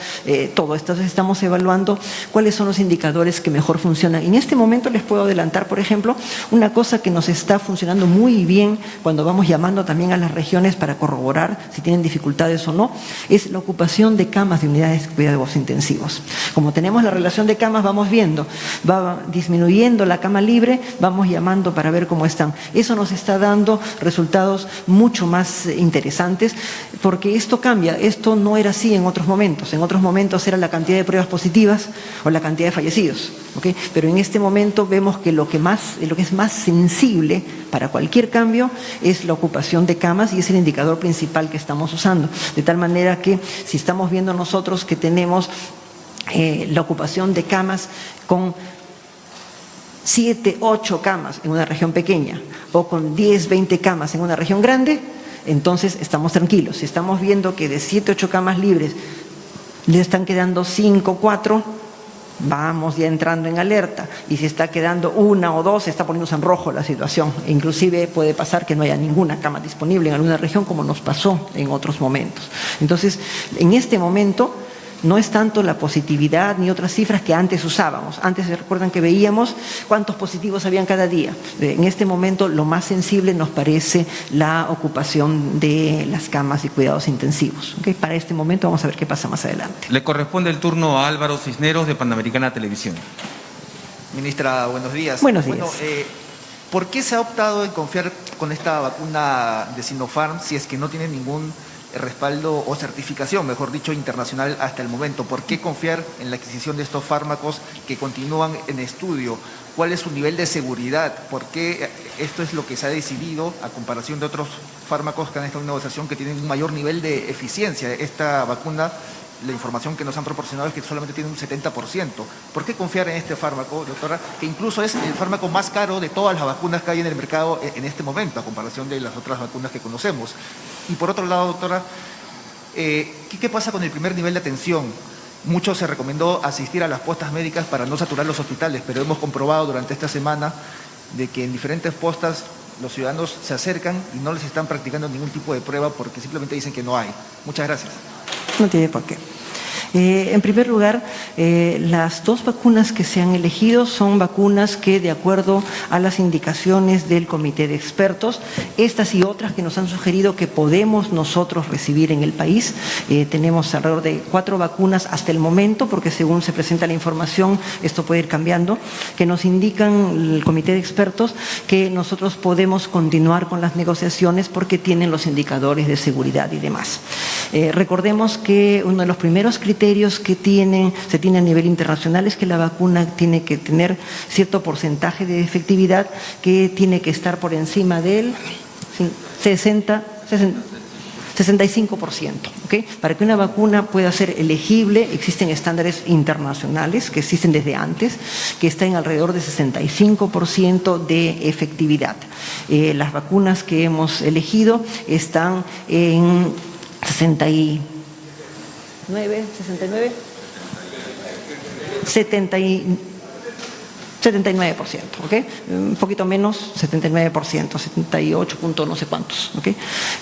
todo esto. Entonces estamos evaluando cuáles son los indicadores que mejor funcionan. En este momento les puedo adelantar, por ejemplo, una cosa que nos está funcionando muy bien cuando vamos llamando también a las regiones para corroborar si tienen dificultades o no, es la ocupación de camas de unidades de cuidados intensivos. Como tenemos la relación de camas, vamos viendo, va disminuyendo la cama libre, vamos llamando para ver cómo están. Eso nos está dando resultados mucho más interesantes, porque esto cambia. Esto no era así en otros momentos. En otros momentos era la cantidad de pruebas positivas o la cantidad de fallecidos, ¿okay? Pero en este momento vemos que lo que es más sensible para cualquier cambio es la ocupación de camas y es el indicador principal que estamos usando. De tal manera que si estamos viendo nosotros que tenemos la ocupación de camas con 7, 8 camas en una región pequeña o con 10, 20 camas en una región grande, entonces estamos tranquilos. Si estamos viendo que de 7, 8 camas libres le están quedando 5, 4, vamos ya entrando en alerta. Y si está quedando 1 o 2, se está poniéndose en rojo la situación. Inclusive puede pasar que no haya ninguna cama disponible en alguna región, como nos pasó en otros momentos. Entonces, en este momento no es tanto la positividad ni otras cifras que antes usábamos. Antes, se recuerdan que veíamos cuántos positivos habían cada día. En este momento lo más sensible nos parece la ocupación de las camas y cuidados intensivos. ¿Okay? Para este momento vamos a ver qué pasa más adelante. Le corresponde el turno a Álvaro Cisneros, de Panamericana Televisión. Ministra, buenos días. Buenos días. ¿Por qué se ha optado en confiar con esta vacuna de Sinopharm si es que no tiene ningún respaldo o certificación, mejor dicho, internacional hasta el momento. ¿Por qué confiar en la adquisición de estos fármacos que continúan en estudio? ¿Cuál es su nivel de seguridad? ¿Por qué esto es lo que se ha decidido a comparación de otros fármacos que han estado en negociación que tienen un mayor nivel de eficiencia? Esta vacuna, la información que nos han proporcionado es que solamente tiene un 70%. ¿Por qué confiar en este fármaco, doctora, que incluso es el fármaco más caro de todas las vacunas que hay en el mercado en este momento, a comparación de las otras vacunas que conocemos? Y por otro lado, doctora, ¿qué pasa con el primer nivel de atención? Mucho se recomendó asistir a las postas médicas para no saturar los hospitales, pero hemos comprobado durante esta semana de que en diferentes postas los ciudadanos se acercan y no les están practicando ningún tipo de prueba porque simplemente dicen que no hay. Muchas gracias. No tiene por qué. En primer lugar, las dos vacunas que se han elegido son vacunas que, de acuerdo a las indicaciones del comité de expertos, estas y otras que nos han sugerido que podemos nosotros recibir en el país, tenemos alrededor de 4 vacunas hasta el momento, porque según se presenta la información, esto puede ir cambiando, que nos indican el comité de expertos que nosotros podemos continuar con las negociaciones porque tienen los indicadores de seguridad y demás. Recordemos que uno de los primeros criterios que se tiene a nivel internacional es que la vacuna tiene que tener cierto porcentaje de efectividad que tiene que estar por encima del 65%. ¿Okay? Para que una vacuna pueda ser elegible, existen estándares internacionales que existen desde antes, que están en alrededor de 65% de efectividad. Las vacunas que hemos elegido están en 79%, ¿ok? Un poquito menos, 79%, 78 punto no sé cuántos, ¿ok?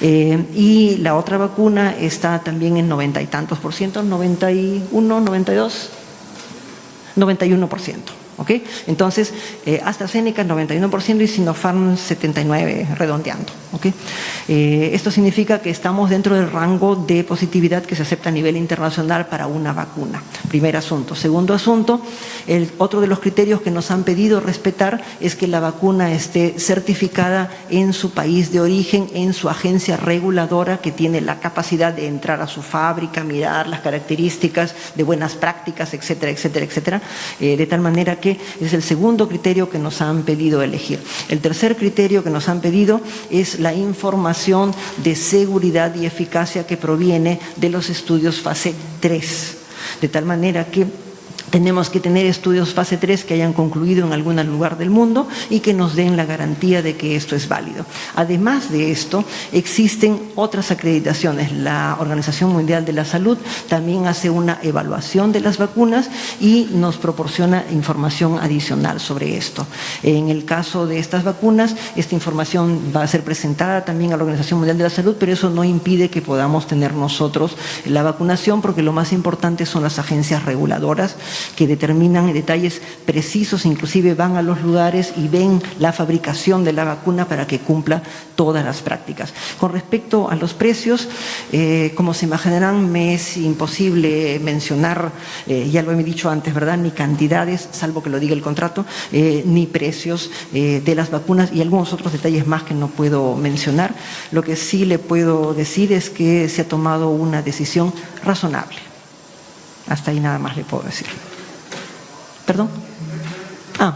Y la otra vacuna está también en 90 y tantos por ciento, 91, 92, 91%. ¿Ok? Entonces, AstraZeneca 91% y Sinopharm 79%, redondeando. ¿Ok? Esto significa que estamos dentro del rango de positividad que se acepta a nivel internacional para una vacuna. Primer asunto. Segundo asunto, otro de los criterios que nos han pedido respetar es que la vacuna esté certificada en su país de origen, en su agencia reguladora que tiene la capacidad de entrar a su fábrica, mirar las características de buenas prácticas, etcétera, etcétera, etcétera, de tal manera que es el segundo criterio que nos han pedido elegir. El tercer criterio que nos han pedido es la información de seguridad y eficacia que proviene de los estudios fase 3, de tal manera que tenemos que tener estudios fase 3 que hayan concluido en algún lugar del mundo y que nos den la garantía de que esto es válido. Además de esto, existen otras acreditaciones. La Organización Mundial de la Salud también hace una evaluación de las vacunas y nos proporciona información adicional sobre esto. En el caso de estas vacunas, esta información va a ser presentada también a la Organización Mundial de la Salud, pero eso no impide que podamos tener nosotros la vacunación, porque lo más importante son las agencias reguladoras que determinan detalles precisos, inclusive van a los lugares y ven la fabricación de la vacuna para que cumpla todas las prácticas. Con respecto a los precios, como se imaginarán, me es imposible mencionar, ya lo he dicho antes, ¿verdad?, ni cantidades, salvo que lo diga el contrato, ni precios de las vacunas y algunos otros detalles más que no puedo mencionar. Lo que sí le puedo decir es que se ha tomado una decisión razonable. Hasta ahí nada más le puedo decir. ¿Perdón?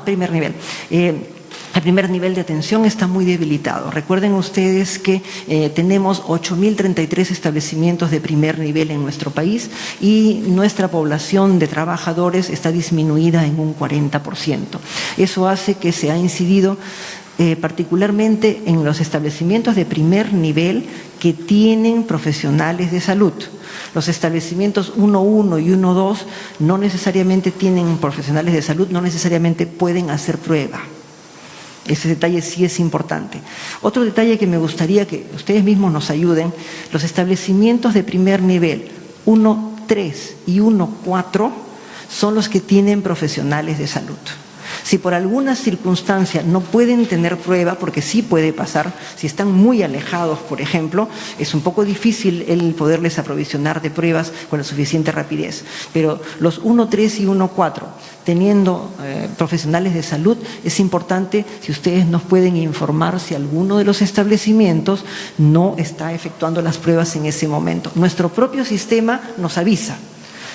Primer nivel. El primer nivel de atención está muy debilitado. Recuerden ustedes que tenemos 8.033 establecimientos de primer nivel en nuestro país y nuestra población de trabajadores está disminuida en un 40%. Eso hace que se ha incidido particularmente en los establecimientos de primer nivel que tienen profesionales de salud. Los establecimientos 1.1 y 1.2 no necesariamente tienen profesionales de salud, no necesariamente pueden hacer prueba. Ese detalle sí es importante. Otro detalle que me gustaría que ustedes mismos nos ayuden, los establecimientos de primer nivel 1.3 y 1.4 son los que tienen profesionales de salud. Si por alguna circunstancia no pueden tener prueba, porque sí puede pasar, si están muy alejados, por ejemplo, es un poco difícil el poderles aprovisionar de pruebas con la suficiente rapidez. Pero los 1.3 y 1.4, teniendo profesionales de salud, es importante si ustedes nos pueden informar si alguno de los establecimientos no está efectuando las pruebas en ese momento. Nuestro propio sistema nos avisa,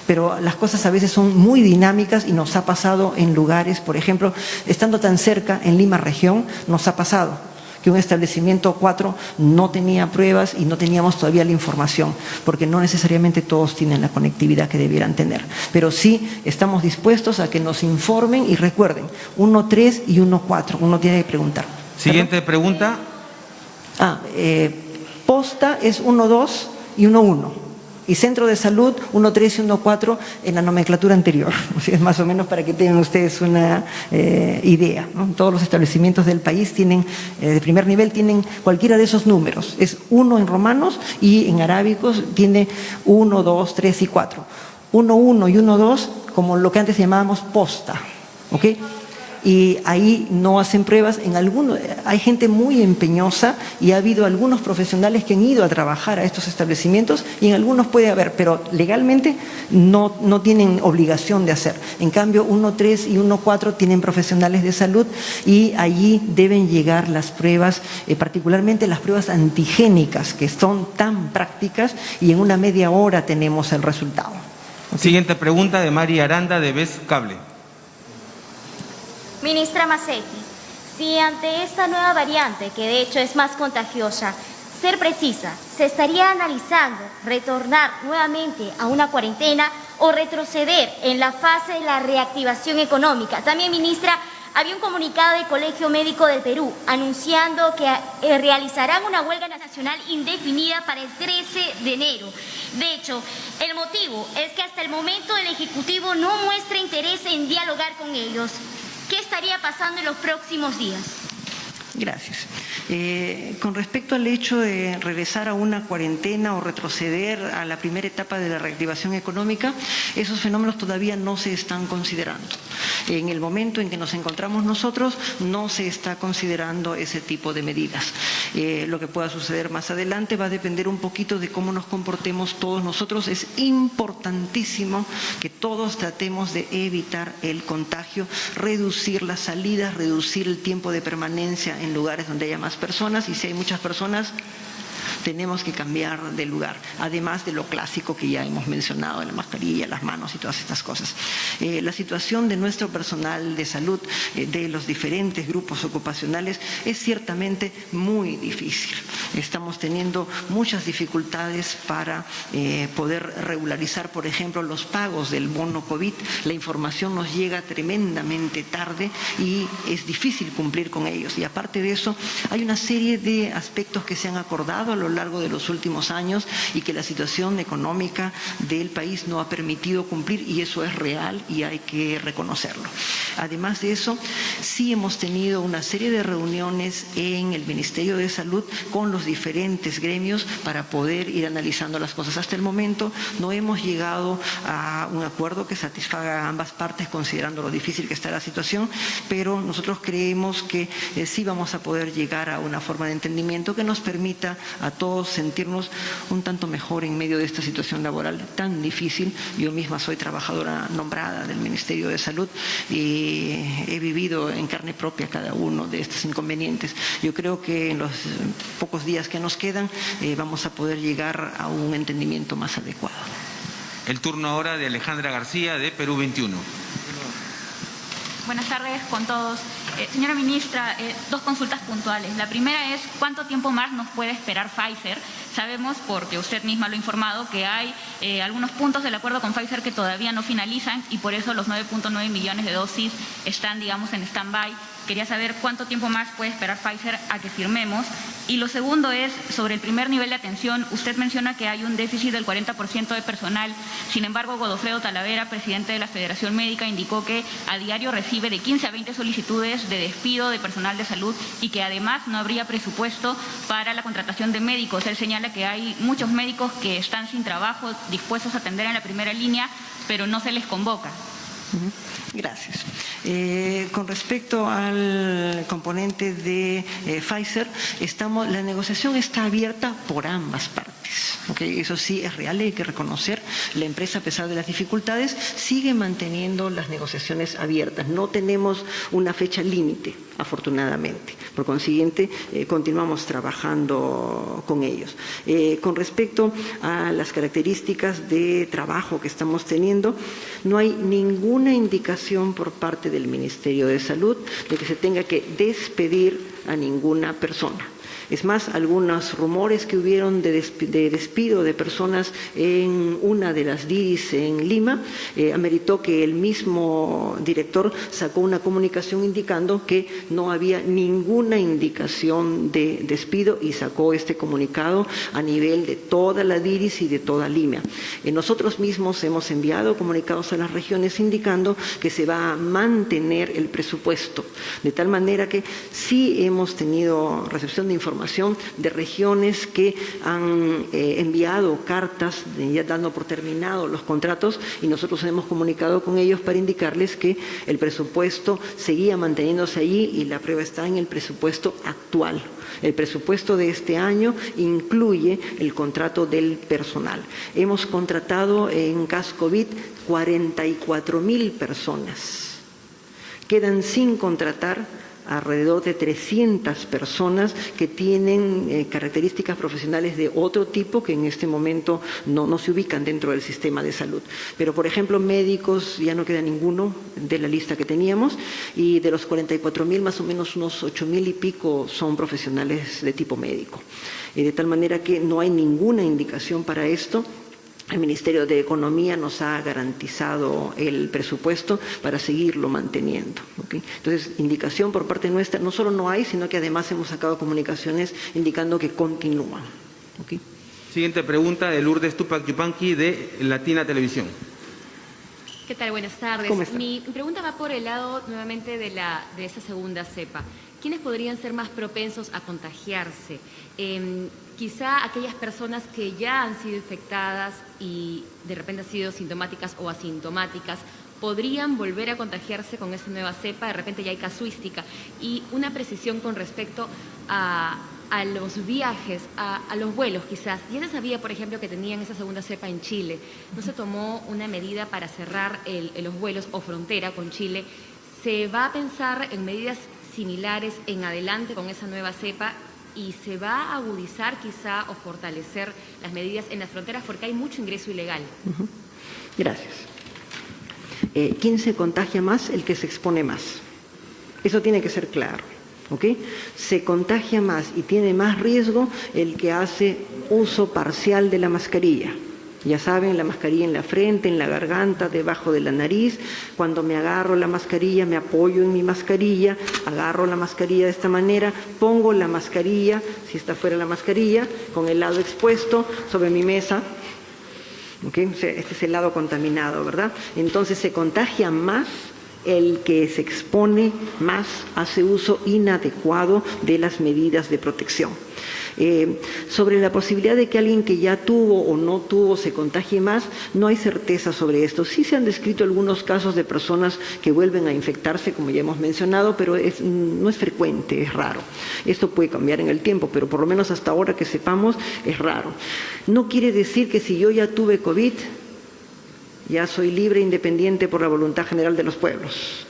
pero las cosas a veces son muy dinámicas y nos ha pasado en lugares, por ejemplo, estando tan cerca en Lima región, nos ha pasado que un establecimiento 4 no tenía pruebas y no teníamos todavía la información, porque no necesariamente todos tienen la conectividad que debieran tener. Pero sí estamos dispuestos a que nos informen y recuerden, 1.3 y 1.4, uno tiene que preguntar. Siguiente pregunta. Posta es 1.2 y 1.1. Y centro de salud 1.3 y 1.4 en la nomenclatura anterior. Es más o menos para que tengan ustedes una idea, ¿no? Todos los establecimientos del país tienen, de primer nivel, tienen cualquiera de esos números. Es 1 en romanos y en arábicos tiene 1, 2, 3 y 4. 1.1 y 1.2 como lo que antes llamábamos posta, ¿ok? Y ahí no hacen pruebas. Hay gente muy empeñosa y ha habido algunos profesionales que han ido a trabajar a estos establecimientos y en algunos puede haber, pero legalmente no tienen obligación de hacer. En cambio, 1.3 y 1.4 tienen profesionales de salud y allí deben llegar las pruebas, particularmente las pruebas antigénicas, que son tan prácticas y en una media hora tenemos el resultado. ¿Okay? Siguiente pregunta de Mari Aranda de BES Cable. Ministra Macetti, si ante esta nueva variante, que de hecho es más contagiosa, ser precisa, ¿se estaría analizando retornar nuevamente a una cuarentena o retroceder en la fase de la reactivación económica? También, ministra, había un comunicado del Colegio Médico del Perú anunciando que realizarán una huelga nacional indefinida para el 13 de enero. De hecho, el motivo es que hasta el momento el Ejecutivo no muestra interés en dialogar con ellos. ¿Qué estaría pasando en los próximos días? Gracias. Con respecto al hecho de regresar a una cuarentena o retroceder a la primera etapa de la reactivación económica, esos fenómenos todavía no se están considerando. En el momento en que nos encontramos nosotros, no se está considerando ese tipo de medidas. Lo que pueda suceder más adelante va a depender un poquito de cómo nos comportemos todos nosotros. Es importantísimo que todos tratemos de evitar el contagio, reducir las salidas, reducir el tiempo de permanencia en lugares donde haya más personas, y si hay muchas personas tenemos que cambiar de lugar, además de lo clásico que ya hemos mencionado, la mascarilla, las manos y todas estas cosas. La situación de nuestro personal de salud, de los diferentes grupos ocupacionales, es ciertamente muy difícil. Estamos teniendo muchas dificultades para poder regularizar, por ejemplo, los pagos del bono COVID. La información nos llega tremendamente tarde y es difícil cumplir con ellos. Y aparte de eso, hay una serie de aspectos que se han acordado a lo largo de los últimos años y que la situación económica del país no ha permitido cumplir, y eso es real y hay que reconocerlo. Además de eso, sí hemos tenido una serie de reuniones en el Ministerio de Salud con los diferentes gremios para poder ir analizando las cosas. Hasta el momento no hemos llegado a un acuerdo que satisfaga a ambas partes, considerando lo difícil que está la situación, pero nosotros creemos que sí vamos a poder llegar a una forma de entendimiento que nos permita a todos sentirnos un tanto mejor en medio de esta situación laboral tan difícil. Yo misma soy trabajadora nombrada del Ministerio de Salud y he vivido en carne propia cada uno de estos inconvenientes. Yo creo que en los pocos días que nos quedan vamos a poder llegar a un entendimiento más adecuado. El turno ahora de Alejandra García de Perú 21. Buenas tardes con todos. Señora ministra, dos consultas puntuales. La primera es, ¿cuánto tiempo más nos puede esperar Pfizer? Sabemos, porque usted misma lo ha informado, que hay algunos puntos del acuerdo con Pfizer que todavía no finalizan y por eso los 9.9 millones de dosis están, digamos, en stand-by. Quería saber cuánto tiempo más puede esperar Pfizer a que firmemos. Y lo segundo es sobre el primer nivel de atención. Usted menciona que hay un déficit del 40% de personal. Sin embargo, Godofredo Talavera, presidente de la Federación Médica, indicó que a diario recibe de 15 a 20 solicitudes de despido de personal de salud y que además no habría presupuesto para la contratación de médicos. Él señala que hay muchos médicos que están sin trabajo, dispuestos a atender en la primera línea, pero no se les convoca. Gracias. Con respecto al componente de Pfizer, la negociación está abierta por ambas partes. ¿Okay? Eso sí es real, hay que reconocer. La empresa, a pesar de las dificultades, sigue manteniendo las negociaciones abiertas. No tenemos una fecha límite, afortunadamente. Por consiguiente, continuamos trabajando con ellos. Con respecto a las características de trabajo que estamos teniendo, no hay ninguna indicación por parte del Ministerio de Salud de que se tenga que despedir a ninguna persona. Es más, algunos rumores que hubieron de despido de personas en una de las DIDIs en Lima, ameritó que el mismo director sacó una comunicación indicando que no había ninguna indicación de despido y sacó este comunicado a nivel de toda la DIDIs y de toda Lima. Nosotros mismos hemos enviado comunicados a las regiones indicando que se va a mantener el presupuesto, de tal manera que sí hemos tenido recepción de información de regiones que han enviado cartas ya dando por terminado los contratos y nosotros hemos comunicado con ellos para indicarles que el presupuesto seguía manteniéndose allí y la prueba está en el presupuesto actual. El presupuesto de este año incluye el contrato del personal. Hemos contratado en caso COVID 44.000 personas. Quedan sin contratar alrededor de 300 personas que tienen características profesionales de otro tipo que en este momento no se ubican dentro del sistema de salud. Pero, por ejemplo, médicos ya no queda ninguno de la lista que teníamos y de los 44.000, más o menos unos 8.000 y pico son profesionales de tipo médico. De tal manera que no hay ninguna indicación para esto. El Ministerio de Economía nos ha garantizado el presupuesto para seguirlo manteniendo. ¿Okay? Entonces, indicación por parte nuestra, no solo no hay, sino que además hemos sacado comunicaciones indicando que continúan. ¿Okay? Siguiente pregunta de Lourdes Tupac Yupanqui de Latina Televisión. ¿Qué tal? Buenas tardes. ¿Cómo está? Mi pregunta va por el lado nuevamente de esa segunda cepa. ¿Quiénes podrían ser más propensos a contagiarse? Quizá aquellas personas que ya han sido infectadas y de repente han sido sintomáticas o asintomáticas, podrían volver a contagiarse con esta nueva cepa, de repente ya hay casuística. Y una precisión con respecto a los viajes, a los vuelos quizás. Ya se sabía, por ejemplo, que tenían esa segunda cepa en Chile. ¿No se tomó una medida para cerrar los vuelos o frontera con Chile? ¿Se va a pensar en medidas similares en adelante con esa nueva cepa? ¿Y se va a agudizar quizá o fortalecer las medidas en las fronteras porque hay mucho ingreso ilegal? Gracias. ¿Quién se contagia más? El que se expone más. Eso tiene que ser claro. ¿Okay? Se contagia más y tiene más riesgo el que hace uso parcial de la mascarilla. Ya saben, la mascarilla en la frente, en la garganta, debajo de la nariz. Cuando me agarro la mascarilla, me apoyo en mi mascarilla, agarro la mascarilla de esta manera, pongo la mascarilla, si está fuera la mascarilla, con el lado expuesto sobre mi mesa. ¿Okay? Este es el lado contaminado, ¿verdad? Entonces se contagia más el que se expone más, hace uso inadecuado de las medidas de protección. Sobre la posibilidad de que alguien que ya tuvo o no tuvo se contagie más, no hay certeza sobre esto. Sí se han descrito algunos casos de personas que vuelven a infectarse, como ya hemos mencionado, pero no es frecuente, es raro. Esto puede cambiar en el tiempo, pero por lo menos hasta ahora que sepamos es raro. No quiere decir que si yo ya tuve COVID, ya soy libre e independiente por la voluntad general de los pueblos.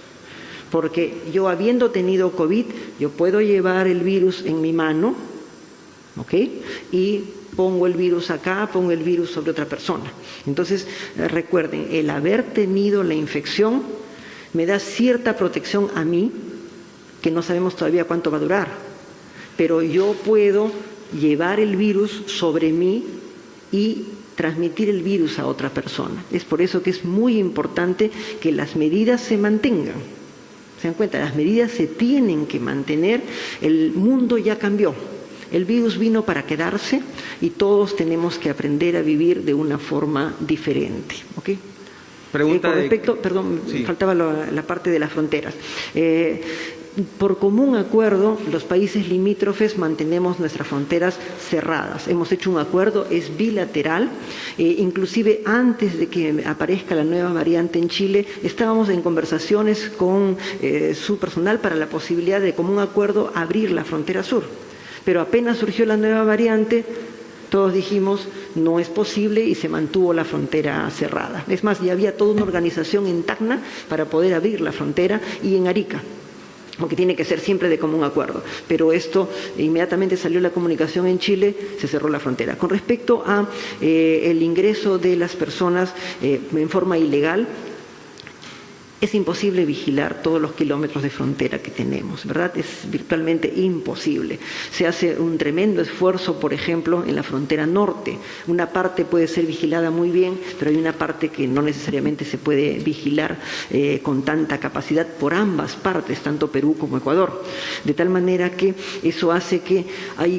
Porque yo, habiendo tenido COVID, yo puedo llevar el virus en mi mano, ¿ok? Y pongo el virus acá, pongo el virus sobre otra persona. Entonces, recuerden, el haber tenido la infección me da cierta protección a mí, que no sabemos todavía cuánto va a durar. Pero yo puedo llevar el virus sobre mí y transmitir el virus a otra persona. Es por eso que es muy importante que las medidas se mantengan. ¿Se dan cuenta? Las medidas se tienen que mantener. El mundo ya cambió. El virus vino para quedarse y todos tenemos que aprender a vivir de una forma diferente. ¿Okay? Pregunta con respecto, perdón, sí. Faltaba la parte de las fronteras. Por común acuerdo, los países limítrofes mantenemos nuestras fronteras cerradas. Hemos hecho un acuerdo, es bilateral. Inclusive antes de que aparezca la nueva variante en Chile, estábamos en conversaciones con su personal para la posibilidad de, como un acuerdo, abrir la frontera sur. Pero apenas surgió la nueva variante, todos dijimos, no es posible, y se mantuvo la frontera cerrada. Es más, ya había toda una organización en Tacna para poder abrir la frontera, y en Arica, aunque tiene que ser siempre de común acuerdo. Pero esto, inmediatamente salió la comunicación en Chile, se cerró la frontera. Con respecto a el ingreso de las personas en forma ilegal, es imposible vigilar todos los kilómetros de frontera que tenemos, ¿verdad? Es virtualmente imposible. Se hace un tremendo esfuerzo, por ejemplo, en la frontera norte. Una parte puede ser vigilada muy bien, pero hay una parte que no necesariamente se puede vigilar con tanta capacidad por ambas partes, tanto Perú como Ecuador. De tal manera que eso hace que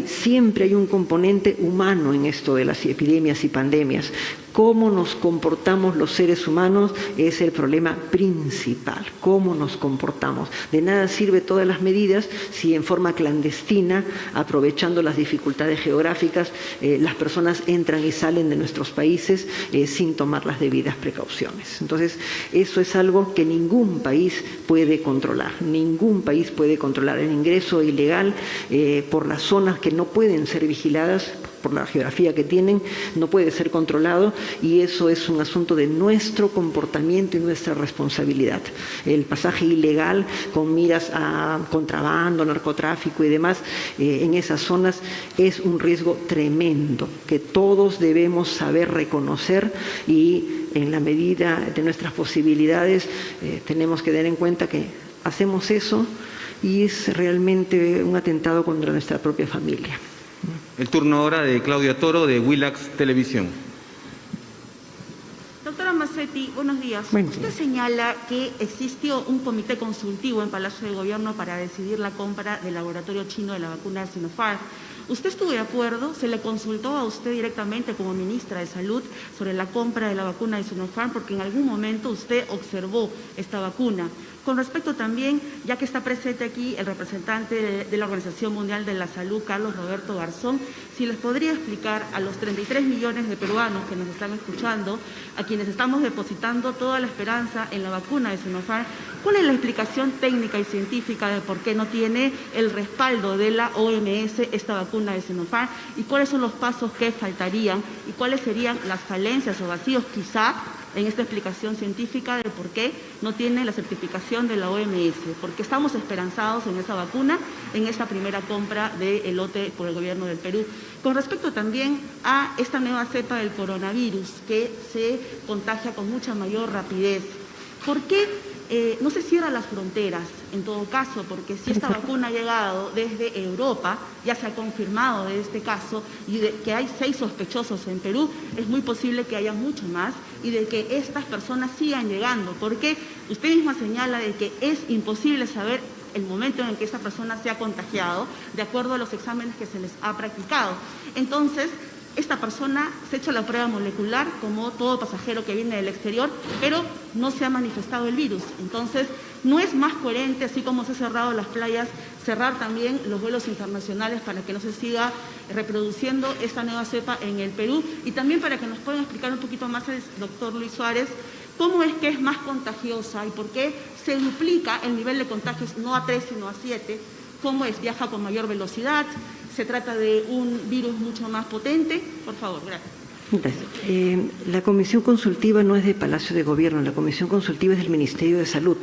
siempre hay un componente humano en esto de las epidemias y pandemias. Cómo nos comportamos los seres humanos es el problema principal. Cómo nos comportamos. De nada sirve todas las medidas si en forma clandestina, aprovechando las dificultades geográficas, las personas entran y salen de nuestros países sin tomar las debidas precauciones. Entonces, eso es algo que ningún país puede controlar. Ningún país puede controlar el ingreso ilegal por las zonas que no pueden ser vigiladas, por la geografía que tienen, no puede ser controlado, y eso es un asunto de nuestro comportamiento y nuestra responsabilidad. El pasaje ilegal con miras a contrabando, narcotráfico y demás, en esas zonas es un riesgo tremendo que todos debemos saber reconocer, y en la medida de nuestras posibilidades tenemos que tener en cuenta que hacemos eso y es realmente un atentado contra nuestra propia familia. El turno ahora de Claudia Toro, de Willax Televisión. Doctora Macetti, buenos días. Usted señala que existió un comité consultivo en Palacio de Gobierno para decidir la compra del laboratorio chino de la vacuna Sinopharm. ¿Usted estuvo de acuerdo? ¿Se le consultó a usted directamente como ministra de Salud sobre la compra de la vacuna de Sinopharm? Porque en algún momento usted observó esta vacuna. Con respecto también, ya que está presente aquí el representante de la Organización Mundial de la Salud, Carlos Roberto Garzón, si les podría explicar a los 33 millones de peruanos que nos están escuchando, a quienes estamos depositando toda la esperanza en la vacuna de Sinopharm, ¿cuál es la explicación técnica y científica de por qué no tiene el respaldo de la OMS esta vacuna de Sinopharm? ¿Y cuáles son los pasos que faltarían? ¿Y cuáles serían las falencias o vacíos quizá en esta explicación científica de por qué no tiene la certificación de la OMS? Porque estamos esperanzados en esa vacuna, en esta primera compra de lote por el gobierno del Perú. Con respecto también a esta nueva cepa del coronavirus que se contagia con mucha mayor rapidez, ¿por qué no se cierran las fronteras en todo caso? Porque si esta vacuna ha llegado desde Europa, ya se ha confirmado de este caso, y de que hay 6 sospechosos en Perú, es muy posible que haya mucho más, y de que estas personas sigan llegando, porque usted misma señala de que es imposible saber el momento en el que esta persona se ha contagiado, de acuerdo a los exámenes que se les ha practicado. Entonces, esta persona se ha hecho la prueba molecular como todo pasajero que viene del exterior, pero no se ha manifestado el virus. Entonces, ¿no es más coherente, así como se han cerrado las playas, cerrar también los vuelos internacionales para que no se siga reproduciendo esta nueva cepa en el Perú? Y también para que nos puedan explicar un poquito más el doctor Luis Suárez, ¿cómo es que es más contagiosa y por qué se duplica el nivel de contagios, no a 3 sino a 7? ¿Cómo es? ¿Viaja con mayor velocidad? ¿Se trata de un virus mucho más potente? Por favor, gracias. Gracias. La comisión consultiva no es de Palacio de Gobierno, la comisión consultiva es del Ministerio de Salud,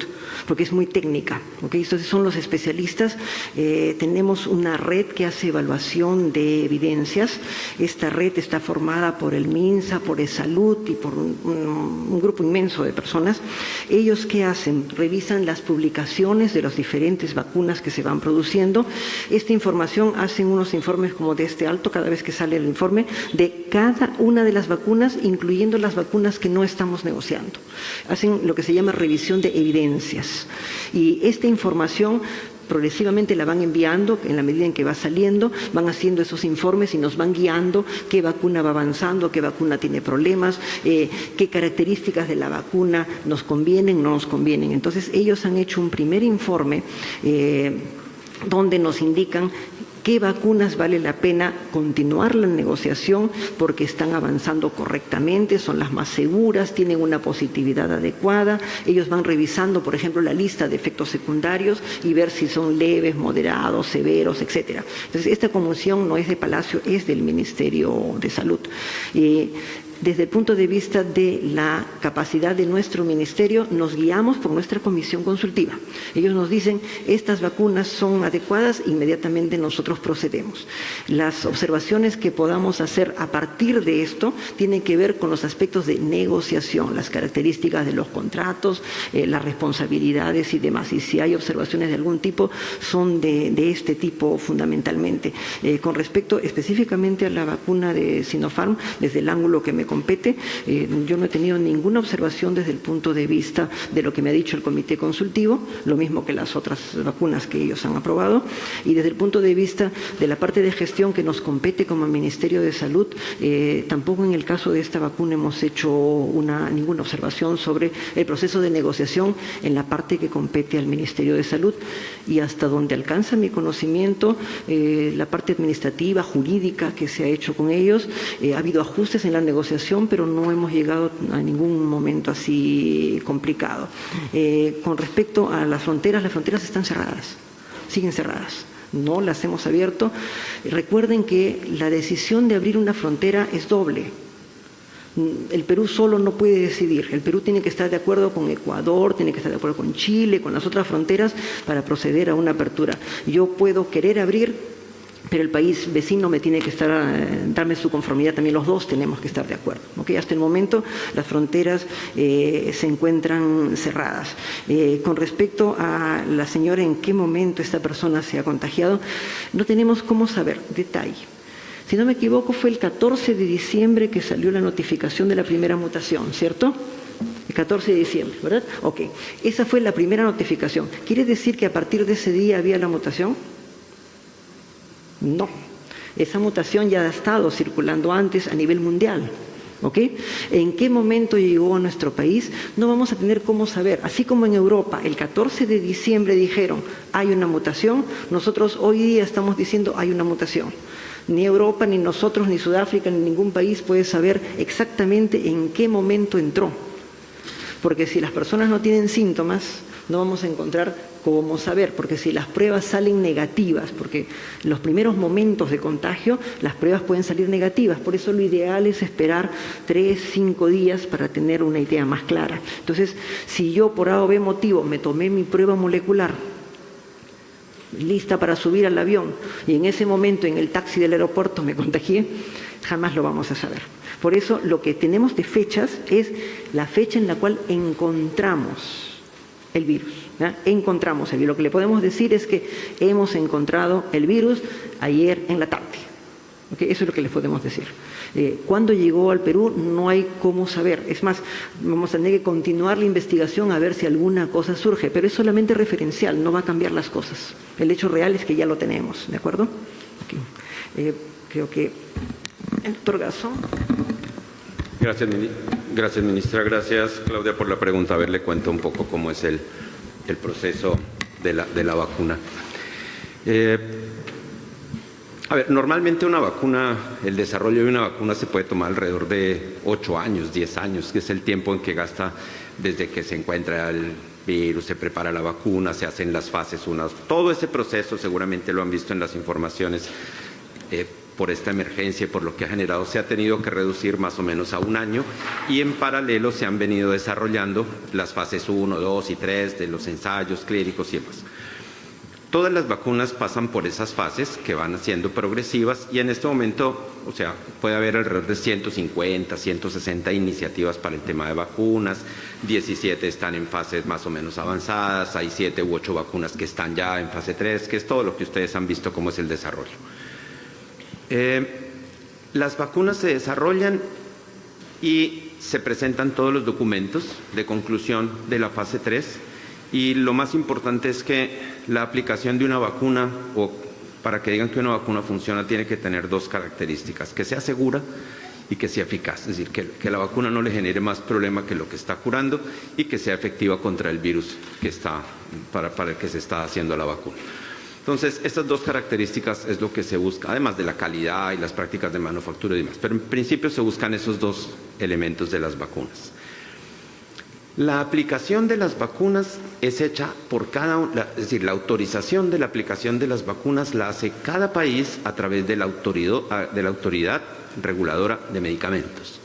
porque es muy técnica. ¿Okay? Entonces son los especialistas. Tenemos una red que hace evaluación de evidencias. Esta red está formada por el MINSA, por Salud y por un grupo inmenso de personas. ¿Ellos qué hacen? Revisan las publicaciones de las diferentes vacunas que se van produciendo. Esta información, hacen unos informes como de este alto cada vez que sale el informe de cada una de las vacunas, incluyendo las vacunas que no estamos negociando. Hacen lo que se llama revisión de evidencias. Y esta información progresivamente la van enviando en la medida en que va saliendo, van haciendo esos informes y nos van guiando qué vacuna va avanzando, qué vacuna tiene problemas, qué características de la vacuna nos convienen, no nos convienen. Entonces ellos han hecho un primer informe donde nos indican qué vacunas vale la pena continuar la negociación porque están avanzando correctamente, son las más seguras, tienen una positividad adecuada. Ellos van revisando, por ejemplo, la lista de efectos secundarios y ver si son leves, moderados, severos, etcétera. Entonces, esta comisión no es de Palacio, es del Ministerio de Salud. Desde el punto de vista de la capacidad de nuestro ministerio, nos guiamos por nuestra comisión consultiva. Ellos nos dicen, estas vacunas son adecuadas, inmediatamente nosotros procedemos. Las observaciones que podamos hacer a partir de esto tienen que ver con los aspectos de negociación, las características de los contratos, las responsabilidades y demás. Y si hay observaciones de algún tipo, son de este tipo fundamentalmente. Con respecto específicamente a la vacuna de Sinopharm, desde el ángulo que me compete, yo no he tenido ninguna observación desde el punto de vista de lo que me ha dicho el comité consultivo, lo mismo que las otras vacunas que ellos han aprobado, y desde el punto de vista de la parte de gestión que nos compete como Ministerio de Salud, tampoco en el caso de esta vacuna hemos hecho ninguna observación sobre el proceso de negociación en la parte que compete al Ministerio de Salud, y hasta donde alcanza mi conocimiento, la parte administrativa, jurídica que se ha hecho con ellos, ha habido ajustes en la negociación, pero no hemos llegado a ningún momento así complicado. Con respecto a las fronteras están cerradas, siguen cerradas. No las hemos abierto. Recuerden que la decisión de abrir una frontera es doble. El Perú solo no puede decidir. El Perú tiene que estar de acuerdo con Ecuador, tiene que estar de acuerdo con Chile, con las otras fronteras para proceder a una apertura. Yo puedo querer abrir, pero el país vecino me tiene que darme su conformidad, también los dos tenemos que estar de acuerdo. ¿Okay? Hasta el momento las fronteras se encuentran cerradas. Con respecto a la señora, en qué momento esta persona se ha contagiado, no tenemos cómo saber detalle. Si no me equivoco, fue el 14 de diciembre que salió la notificación de la primera mutación, ¿cierto? El 14 de diciembre, ¿verdad? Ok, esa fue la primera notificación. ¿Quiere decir que a partir de ese día había la mutación? No, esa mutación ya ha estado circulando antes a nivel mundial. ¿Ok? ¿En qué momento llegó a nuestro país? No vamos a tener cómo saber. Así como en Europa, el 14 de diciembre dijeron, hay una mutación, nosotros hoy día estamos diciendo, hay una mutación. Ni Europa, ni nosotros, ni Sudáfrica, ni ningún país puede saber exactamente en qué momento entró. Porque si las personas no tienen síntomas, no vamos a encontrar cómo saber, porque si las pruebas salen negativas, porque en los primeros momentos de contagio las pruebas pueden salir negativas, por eso lo ideal es esperar 3, 5 días para tener una idea más clara. Entonces, si yo por A o B motivo me tomé mi prueba molecular, lista para subir al avión, y en ese momento en el taxi del aeropuerto me contagié, jamás lo vamos a saber. Por eso lo que tenemos de fechas es la fecha en la cual encontramos el virus. Encontramos el virus. Lo que le podemos decir es que hemos encontrado el virus ayer en la tarde. ¿Okay? Eso es lo que les podemos decir. ¿Cuándo llegó al Perú? No hay cómo saber. Es más, vamos a tener que continuar la investigación a ver si alguna cosa surge, pero es solamente referencial, no va a cambiar las cosas. El hecho real es que ya lo tenemos, ¿de acuerdo? Okay. Creo que el doctor Garzón. Gracias, ministra. Gracias, Claudia, por la pregunta. A ver, le cuento un poco cómo es el proceso de la vacuna. A ver, normalmente una vacuna, el desarrollo de una vacuna se puede tomar alrededor de 8 años, 10 años, que es el tiempo en que gasta desde que se encuentra el virus, se prepara la vacuna, se hacen las fases 1. Todo ese proceso seguramente lo han visto en las informaciones. Por esta emergencia y por lo que ha generado, se ha tenido que reducir más o menos a 1 año, y en paralelo se han venido desarrollando las fases 1, 2 y 3 de los ensayos clínicos y demás. Todas las vacunas pasan por esas fases que van siendo progresivas, y en este momento, o sea, puede haber alrededor de 150, 160 iniciativas para el tema de vacunas, 17 están en fases más o menos avanzadas, hay 7 u 8 vacunas que están ya en fase 3, que es todo lo que ustedes han visto cómo es el desarrollo. Las vacunas se desarrollan y se presentan todos los documentos de conclusión de la fase 3, Y lo más importante es que la aplicación de una vacuna, o para que digan que una vacuna funciona, tiene que tener dos características: que sea segura y que sea eficaz, es decir, que la vacuna no le genere más problema que lo que está curando, y que sea efectiva contra el virus que está, para el que se está haciendo la vacuna. Entonces, estas dos características es lo que se busca, además de la calidad y las prácticas de manufactura y demás, pero en principio se buscan esos dos elementos de las vacunas. La aplicación de las vacunas es hecha por cada una, es decir, la autorización de la aplicación de las vacunas la hace cada país a través de la autoridad reguladora de medicamentos.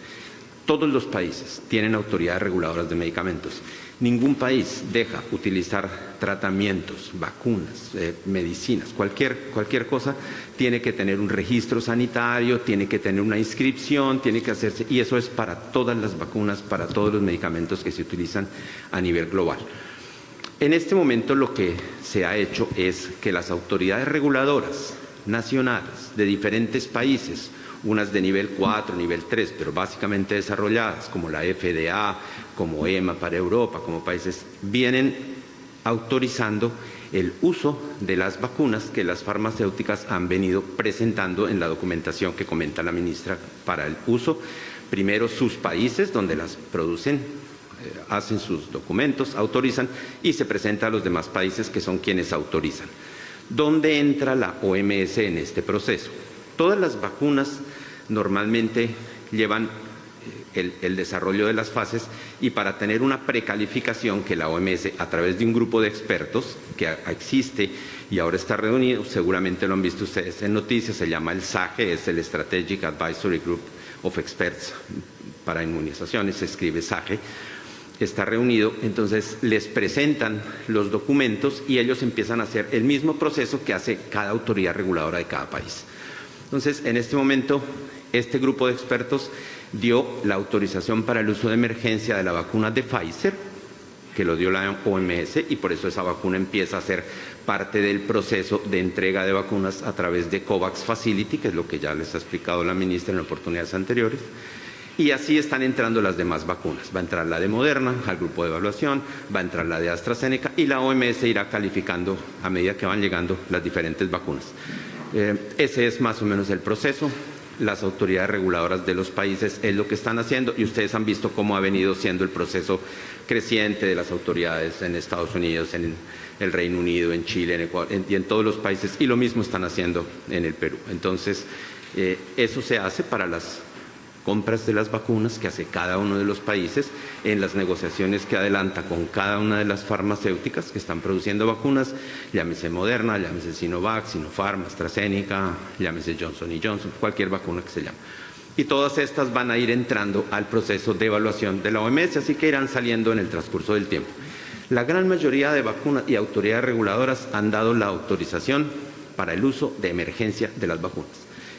Todos los países tienen autoridades reguladoras de medicamentos. Ningún país deja utilizar tratamientos, vacunas, medicinas, cualquier cosa tiene que tener un registro sanitario, tiene que tener una inscripción, tiene que hacerse, y eso es para todas las vacunas, para todos los medicamentos que se utilizan a nivel global. En este momento lo que se ha hecho es que las autoridades reguladoras nacionales de diferentes países, unas de nivel 4, nivel 3, pero básicamente desarrolladas, como la FDA, como EMA para Europa, como países, vienen autorizando el uso de las vacunas que las farmacéuticas han venido presentando en la documentación que comenta la ministra para el uso. Primero sus países donde las producen, hacen sus documentos, autorizan, y se presenta a los demás países que son quienes autorizan. ¿Dónde entra la OMS en este proceso? Todas las vacunas normalmente llevan el desarrollo de las fases, y para tener una precalificación que la OMS, a través de un grupo de expertos que existe y ahora está reunido, seguramente lo han visto ustedes en noticias, se llama el SAGE, es el Strategic Advisory Group of Experts para inmunizaciones, se escribe SAGE, está reunido, entonces les presentan los documentos y ellos empiezan a hacer el mismo proceso que hace cada autoridad reguladora de cada país. Entonces, en este momento, este grupo de expertos dio la autorización para el uso de emergencia de la vacuna de Pfizer, que lo dio la OMS, y por eso esa vacuna empieza a ser parte del proceso de entrega de vacunas a través de COVAX Facility, que es lo que ya les ha explicado la ministra en oportunidades anteriores. Y así están entrando las demás vacunas. Va a entrar la de Moderna al grupo de evaluación, va a entrar la de AstraZeneca, y la OMS irá calificando a medida que van llegando las diferentes vacunas. Ese es más o menos el proceso. Las autoridades reguladoras de los países es lo que están haciendo, y ustedes han visto cómo ha venido siendo el proceso creciente de las autoridades en Estados Unidos, en el Reino Unido, en Chile, en Ecuador, y en todos los países, y lo mismo están haciendo en el Perú. Entonces, eso se hace para las compras de las vacunas que hace cada uno de los países en las negociaciones que adelanta con cada una de las farmacéuticas que están produciendo vacunas, llámese Moderna, llámese Sinovac, Sinopharm, AstraZeneca, llámese Johnson & Johnson, cualquier vacuna que se llame. Y todas estas van a ir entrando al proceso de evaluación de la OMS, así que irán saliendo en el transcurso del tiempo. La gran mayoría de vacunas y autoridades reguladoras han dado la autorización para el uso de emergencia de las vacunas.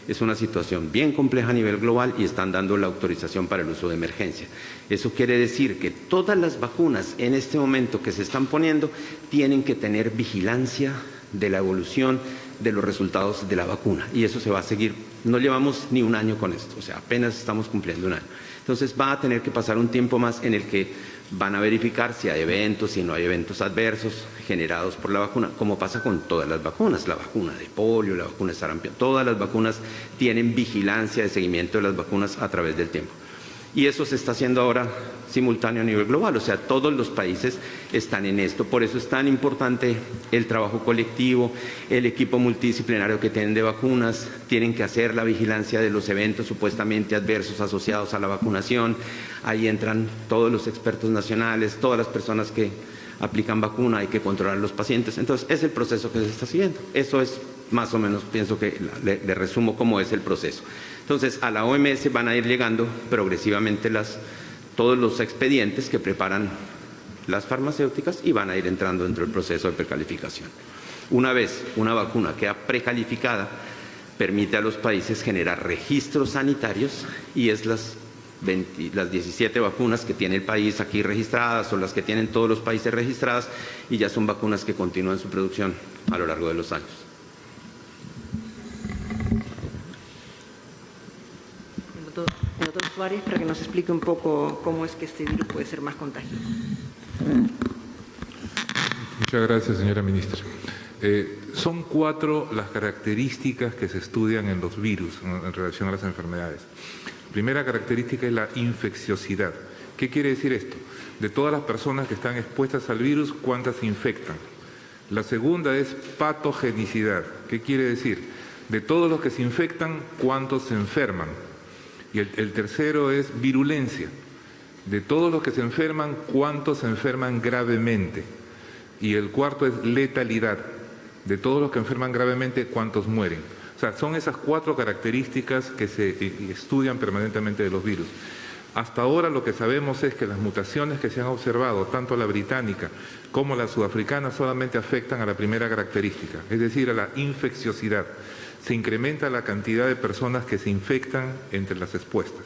Es una situación bien compleja a nivel global y están dando la autorización para el uso de emergencia. Eso quiere decir que todas las vacunas en este momento que se están poniendo tienen que tener vigilancia de la evolución de los resultados de la vacuna, y eso se va a seguir. No llevamos ni un año con esto, o sea, apenas estamos cumpliendo un año. Entonces va a tener que pasar un tiempo más en el que van a verificar si hay eventos, si no hay eventos adversos generados por la vacuna, como pasa con todas las vacunas, la vacuna de polio, la vacuna de sarampión, todas las vacunas tienen vigilancia de seguimiento de las vacunas a través del tiempo. Y eso se está haciendo ahora simultáneo a nivel global, o sea, todos los países están en esto. Por eso es tan importante el trabajo colectivo, el equipo multidisciplinario que tienen de vacunas, tienen que hacer la vigilancia de los eventos supuestamente adversos asociados a la vacunación. Ahí entran todos los expertos nacionales, todas las personas que aplican vacuna, hay que controlar a los pacientes. Entonces, es el proceso que se está siguiendo. Eso es más o menos, pienso que le resumo cómo es el proceso. Entonces, a la OMS van a ir llegando progresivamente todos los expedientes que preparan las farmacéuticas y van a ir entrando dentro del proceso de precalificación. Una vez una vacuna queda precalificada, permite a los países generar registros sanitarios, y es las 17 vacunas que tiene el país aquí registradas o las que tienen todos los países registradas, y ya son vacunas que continúan su producción a lo largo de los años. El doctor Suárez, para que nos explique un poco cómo es que este virus puede ser más contagioso. Muchas gracias, señora ministra. Son 4 las características que se estudian en los virus en relación a las enfermedades. La primera característica es la infecciosidad. ¿Qué quiere decir esto? De todas las personas que están expuestas al virus, ¿cuántas se infectan? La segunda es patogenicidad. ¿Qué quiere decir? De todos los que se infectan, ¿cuántos se enferman? Y el tercero es virulencia. De todos los que se enferman, ¿cuántos se enferman gravemente? Y el cuarto es letalidad. De todos los que enferman gravemente, ¿cuántos mueren? O sea, son esas 4 características que se estudian permanentemente de los virus. Hasta ahora lo que sabemos es que las mutaciones que se han observado, tanto la británica como la sudafricana, solamente afectan a la primera característica, es decir, a la infecciosidad. Se incrementa la cantidad de personas que se infectan entre las expuestas.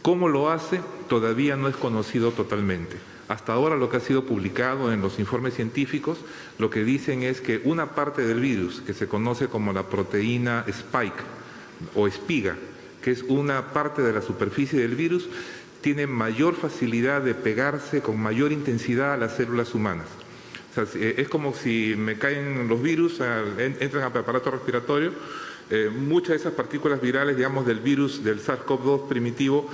¿Cómo lo hace? Todavía no es conocido totalmente. Hasta ahora lo que ha sido publicado en los informes científicos, lo que dicen es que una parte del virus, que se conoce como la proteína spike o espiga, que es una parte de la superficie del virus, tiene mayor facilidad de pegarse con mayor intensidad a las células humanas. O sea, es como si me caen los virus, entran al aparato respiratorio, muchas de esas partículas virales, digamos, del virus del SARS-CoV-2 primitivo,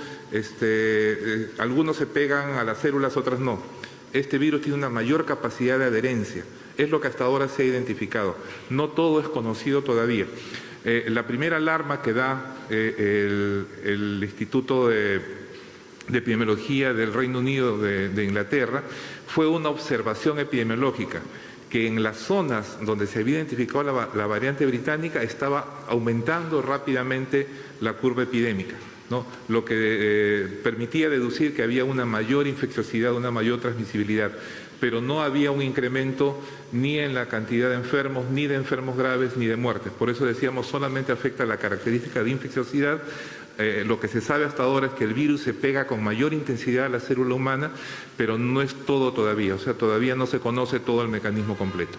algunos se pegan a las células, otras no. Este virus tiene una mayor capacidad de adherencia. Es lo que hasta ahora se ha identificado. No todo es conocido todavía. La primera alarma que da el Instituto de Epidemiología del Reino Unido de Inglaterra fue una observación epidemiológica que en las zonas donde se había identificado la variante británica estaba aumentando rápidamente la curva epidémica, ¿no? Lo que permitía deducir que había una mayor infecciosidad, una mayor transmisibilidad, pero no había un incremento ni en la cantidad de enfermos, ni de enfermos graves, ni de muertes. Por eso decíamos, solamente afecta la característica de infecciosidad. Lo que se sabe hasta ahora es que el virus se pega con mayor intensidad a la célula humana, pero no es todo todavía, o sea, todavía no se conoce todo el mecanismo completo.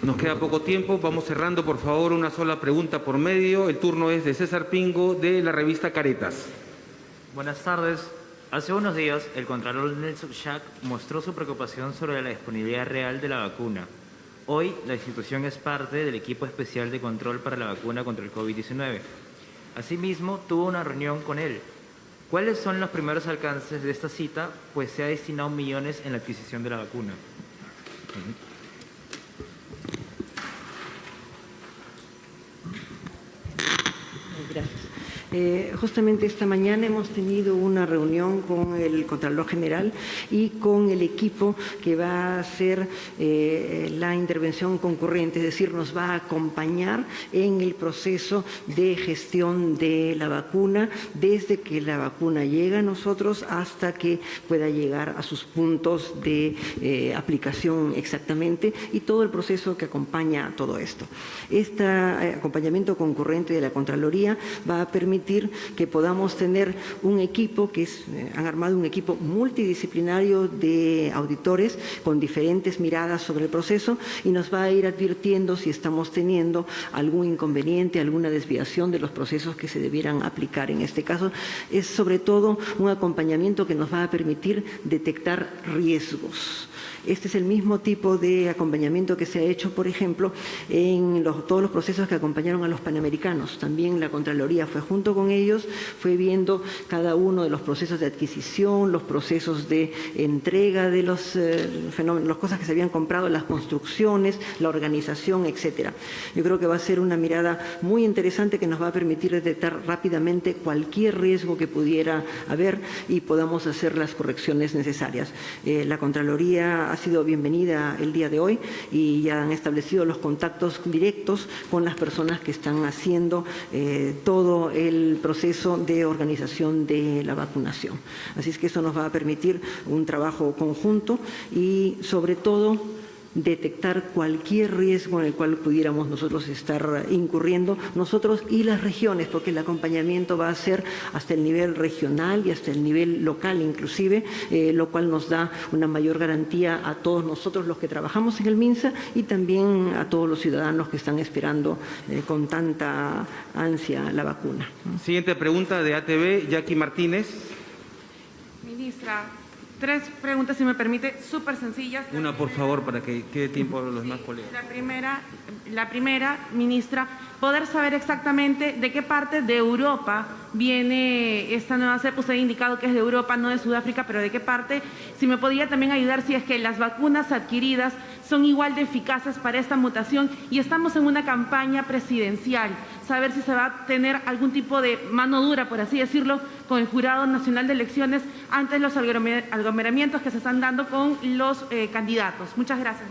Nos queda poco tiempo, vamos cerrando, por favor, una sola pregunta por medio. El turno es de César Pingo, de la revista Caretas. Buenas tardes. Hace unos días, el Contralor Nelson Schack mostró su preocupación sobre la disponibilidad real de la vacuna. Hoy, la institución es parte del equipo especial de control para la vacuna contra el COVID-19. Asimismo, tuvo una reunión con él. ¿Cuáles son los primeros alcances de esta cita? Pues se ha destinado millones en la adquisición de la vacuna. Gracias. Justamente esta mañana hemos tenido una reunión con el Contralor General y con el equipo que va a hacer la intervención concurrente, es decir, nos va a acompañar en el proceso de gestión de la vacuna, desde que la vacuna llega a nosotros hasta que pueda llegar a sus puntos de aplicación exactamente, y todo el proceso que acompaña a todo esto. Este acompañamiento concurrente de la Contraloría va a permitir que podamos tener un equipo han armado un equipo multidisciplinario de auditores con diferentes miradas sobre el proceso, y nos va a ir advirtiendo si estamos teniendo algún inconveniente, alguna desviación de los procesos que se debieran aplicar. En este caso es sobre todo un acompañamiento que nos va a permitir detectar riesgos. Este es el mismo tipo de acompañamiento que se ha hecho, por ejemplo, en todos los procesos que acompañaron a los panamericanos. También la Contraloría fue junto con ellos, fue viendo cada uno de los procesos de adquisición, los procesos de entrega de los fenómenos, las cosas que se habían comprado, las construcciones, la organización, etcétera. Yo creo que va a ser una mirada muy interesante que nos va a permitir detectar rápidamente cualquier riesgo que pudiera haber y podamos hacer las correcciones necesarias. La Contraloría ha sido bienvenida el día de hoy y ya han establecido los contactos directos con las personas que están haciendo todo el proceso de organización de la vacunación. Así es que eso nos va a permitir un trabajo conjunto y, sobre todo, detectar cualquier riesgo en el cual pudiéramos nosotros estar incurriendo, nosotros y las regiones, porque el acompañamiento va a ser hasta el nivel regional y hasta el nivel local inclusive, lo cual nos da una mayor garantía a todos nosotros los que trabajamos en el MINSA y también a todos los ciudadanos que están esperando con tanta ansia la vacuna. Siguiente pregunta de ATV, Jackie Martínez. Ministra, 3 preguntas, si me permite, súper sencillas. Una, por favor, para que quede tiempo a los demás colegas. La primera, ministra, poder saber exactamente de qué parte de Europa viene esta nueva cepa. Usted ha indicado que es de Europa, no de Sudáfrica, pero de qué parte. Si me podría también ayudar si es que las vacunas adquiridas son igual de eficaces para esta mutación y estamos en una campaña presidencial. Saber si se va a tener algún tipo de mano dura, por así decirlo, con el Jurado Nacional de Elecciones ante los aglomeramientos que se están dando con los candidatos. Muchas gracias.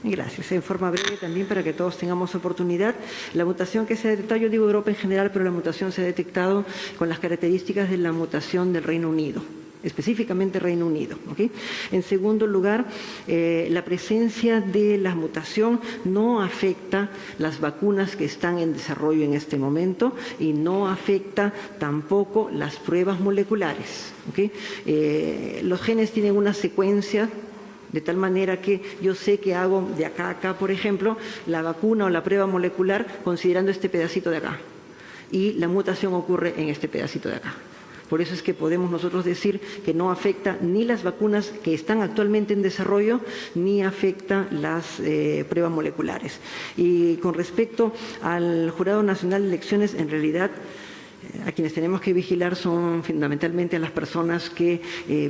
Gracias. En forma breve también para que todos tengamos oportunidad. La mutación que se ha detectado, yo digo Europa en general, pero la mutación se ha detectado con las características de la mutación del Reino Unido, específicamente Reino Unido. ¿Okay? En segundo lugar, la presencia de la mutación no afecta las vacunas que están en desarrollo en este momento y no afecta tampoco las pruebas moleculares. ¿Okay? Los genes tienen una secuencia de tal manera que yo sé que hago de acá a acá, por ejemplo, la vacuna o la prueba molecular considerando este pedacito de acá. Y la mutación ocurre en este pedacito de acá. Por eso es que podemos nosotros decir que no afecta ni las vacunas que están actualmente en desarrollo, ni afecta las pruebas moleculares. Y con respecto al Jurado Nacional de Elecciones, en realidad, a quienes tenemos que vigilar son fundamentalmente a las personas que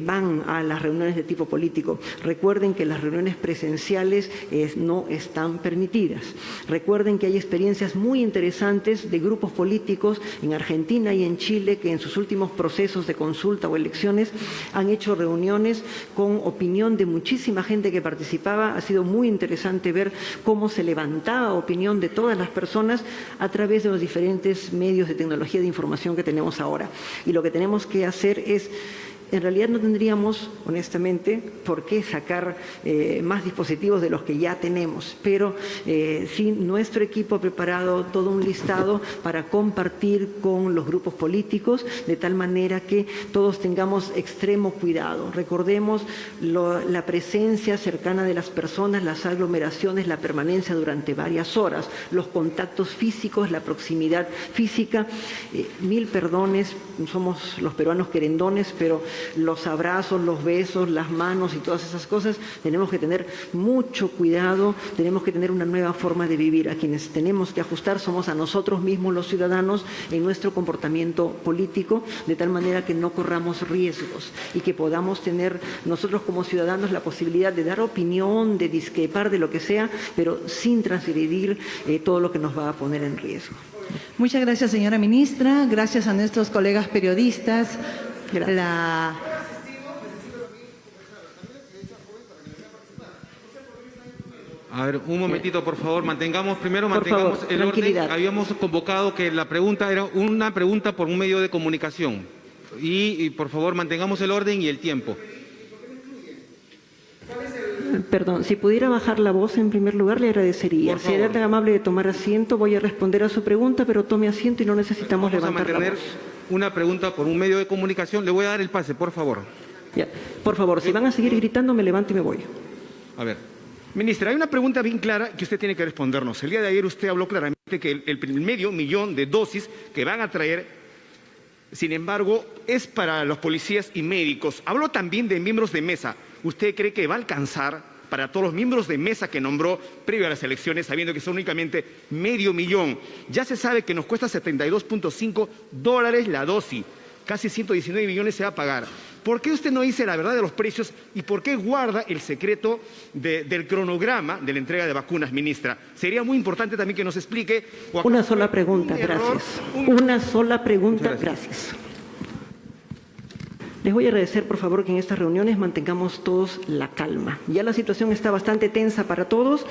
van a las reuniones de tipo político. Recuerden que las reuniones presenciales no están permitidas. Recuerden que hay experiencias muy interesantes de grupos políticos en Argentina y en Chile que en sus últimos procesos de consulta o elecciones han hecho reuniones con opinión de muchísima gente que participaba. Ha sido muy interesante ver cómo se levantaba opinión de todas las personas a través de los diferentes medios de tecnología de información que tenemos ahora. Y lo que tenemos que hacer es, en realidad no tendríamos, honestamente, por qué sacar más dispositivos de los que ya tenemos, pero sí nuestro equipo ha preparado todo un listado para compartir con los grupos políticos, de tal manera que todos tengamos extremo cuidado. Recordemos la presencia cercana de las personas, las aglomeraciones, la permanencia durante varias horas, los contactos físicos, la proximidad física. Mil perdones, somos los peruanos querendones, pero los abrazos, los besos, las manos y todas esas cosas, tenemos que tener mucho cuidado, tenemos que tener una nueva forma de vivir. A quienes tenemos que ajustar somos a nosotros mismos, los ciudadanos, en nuestro comportamiento político, de tal manera que no corramos riesgos y que podamos tener nosotros como ciudadanos la posibilidad de dar opinión, de discrepar de lo que sea, pero sin transgredir todo lo que nos va a poner en riesgo. Muchas gracias, señora ministra. Gracias a nuestros colegas periodistas. Gracias. A ver, un momentito, por favor, mantengamos favor, el orden. Habíamos convocado que la pregunta era una pregunta por un medio de comunicación. Y por favor, mantengamos el orden y el tiempo. Perdón, si pudiera bajar la voz en primer lugar, le agradecería. Si era tan amable de tomar asiento, voy a responder a su pregunta, pero tome asiento y no necesitamos levantar la voz. Una pregunta por un medio de comunicación. Le voy a dar el pase, por favor. Ya. Por favor, si van a seguir gritando, me levanto y me voy. A ver. Ministra, hay una pregunta bien clara que usted tiene que respondernos. El día de ayer usted habló claramente que el medio millón de dosis que van a traer, sin embargo, es para los policías y médicos. Habló también de miembros de mesa. ¿Usted cree que va a alcanzar para todos los miembros de mesa que nombró previo a las elecciones, sabiendo que son únicamente medio millón? Ya se sabe que nos cuesta $72.5 la dosis. Casi 119 millones se va a pagar. ¿Por qué usted no dice la verdad de los precios y por qué guarda el secreto del cronograma de la entrega de vacunas, ministra? Sería muy importante también que nos explique. Una sola pregunta, gracias. Una sola pregunta, gracias. Les voy a agradecer, por favor, que en estas reuniones mantengamos todos la calma. Ya la situación está bastante tensa para todos.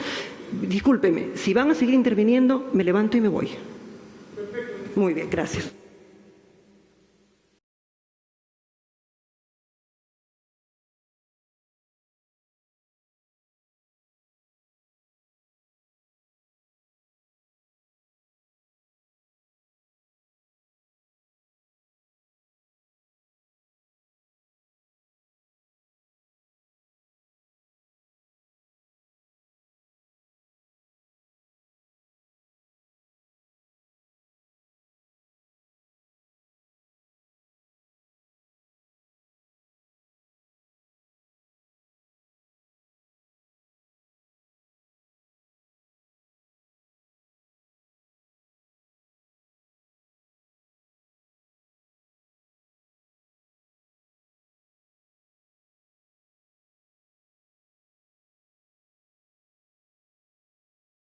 Discúlpeme, si van a seguir interviniendo, me levanto y me voy. Muy bien, gracias.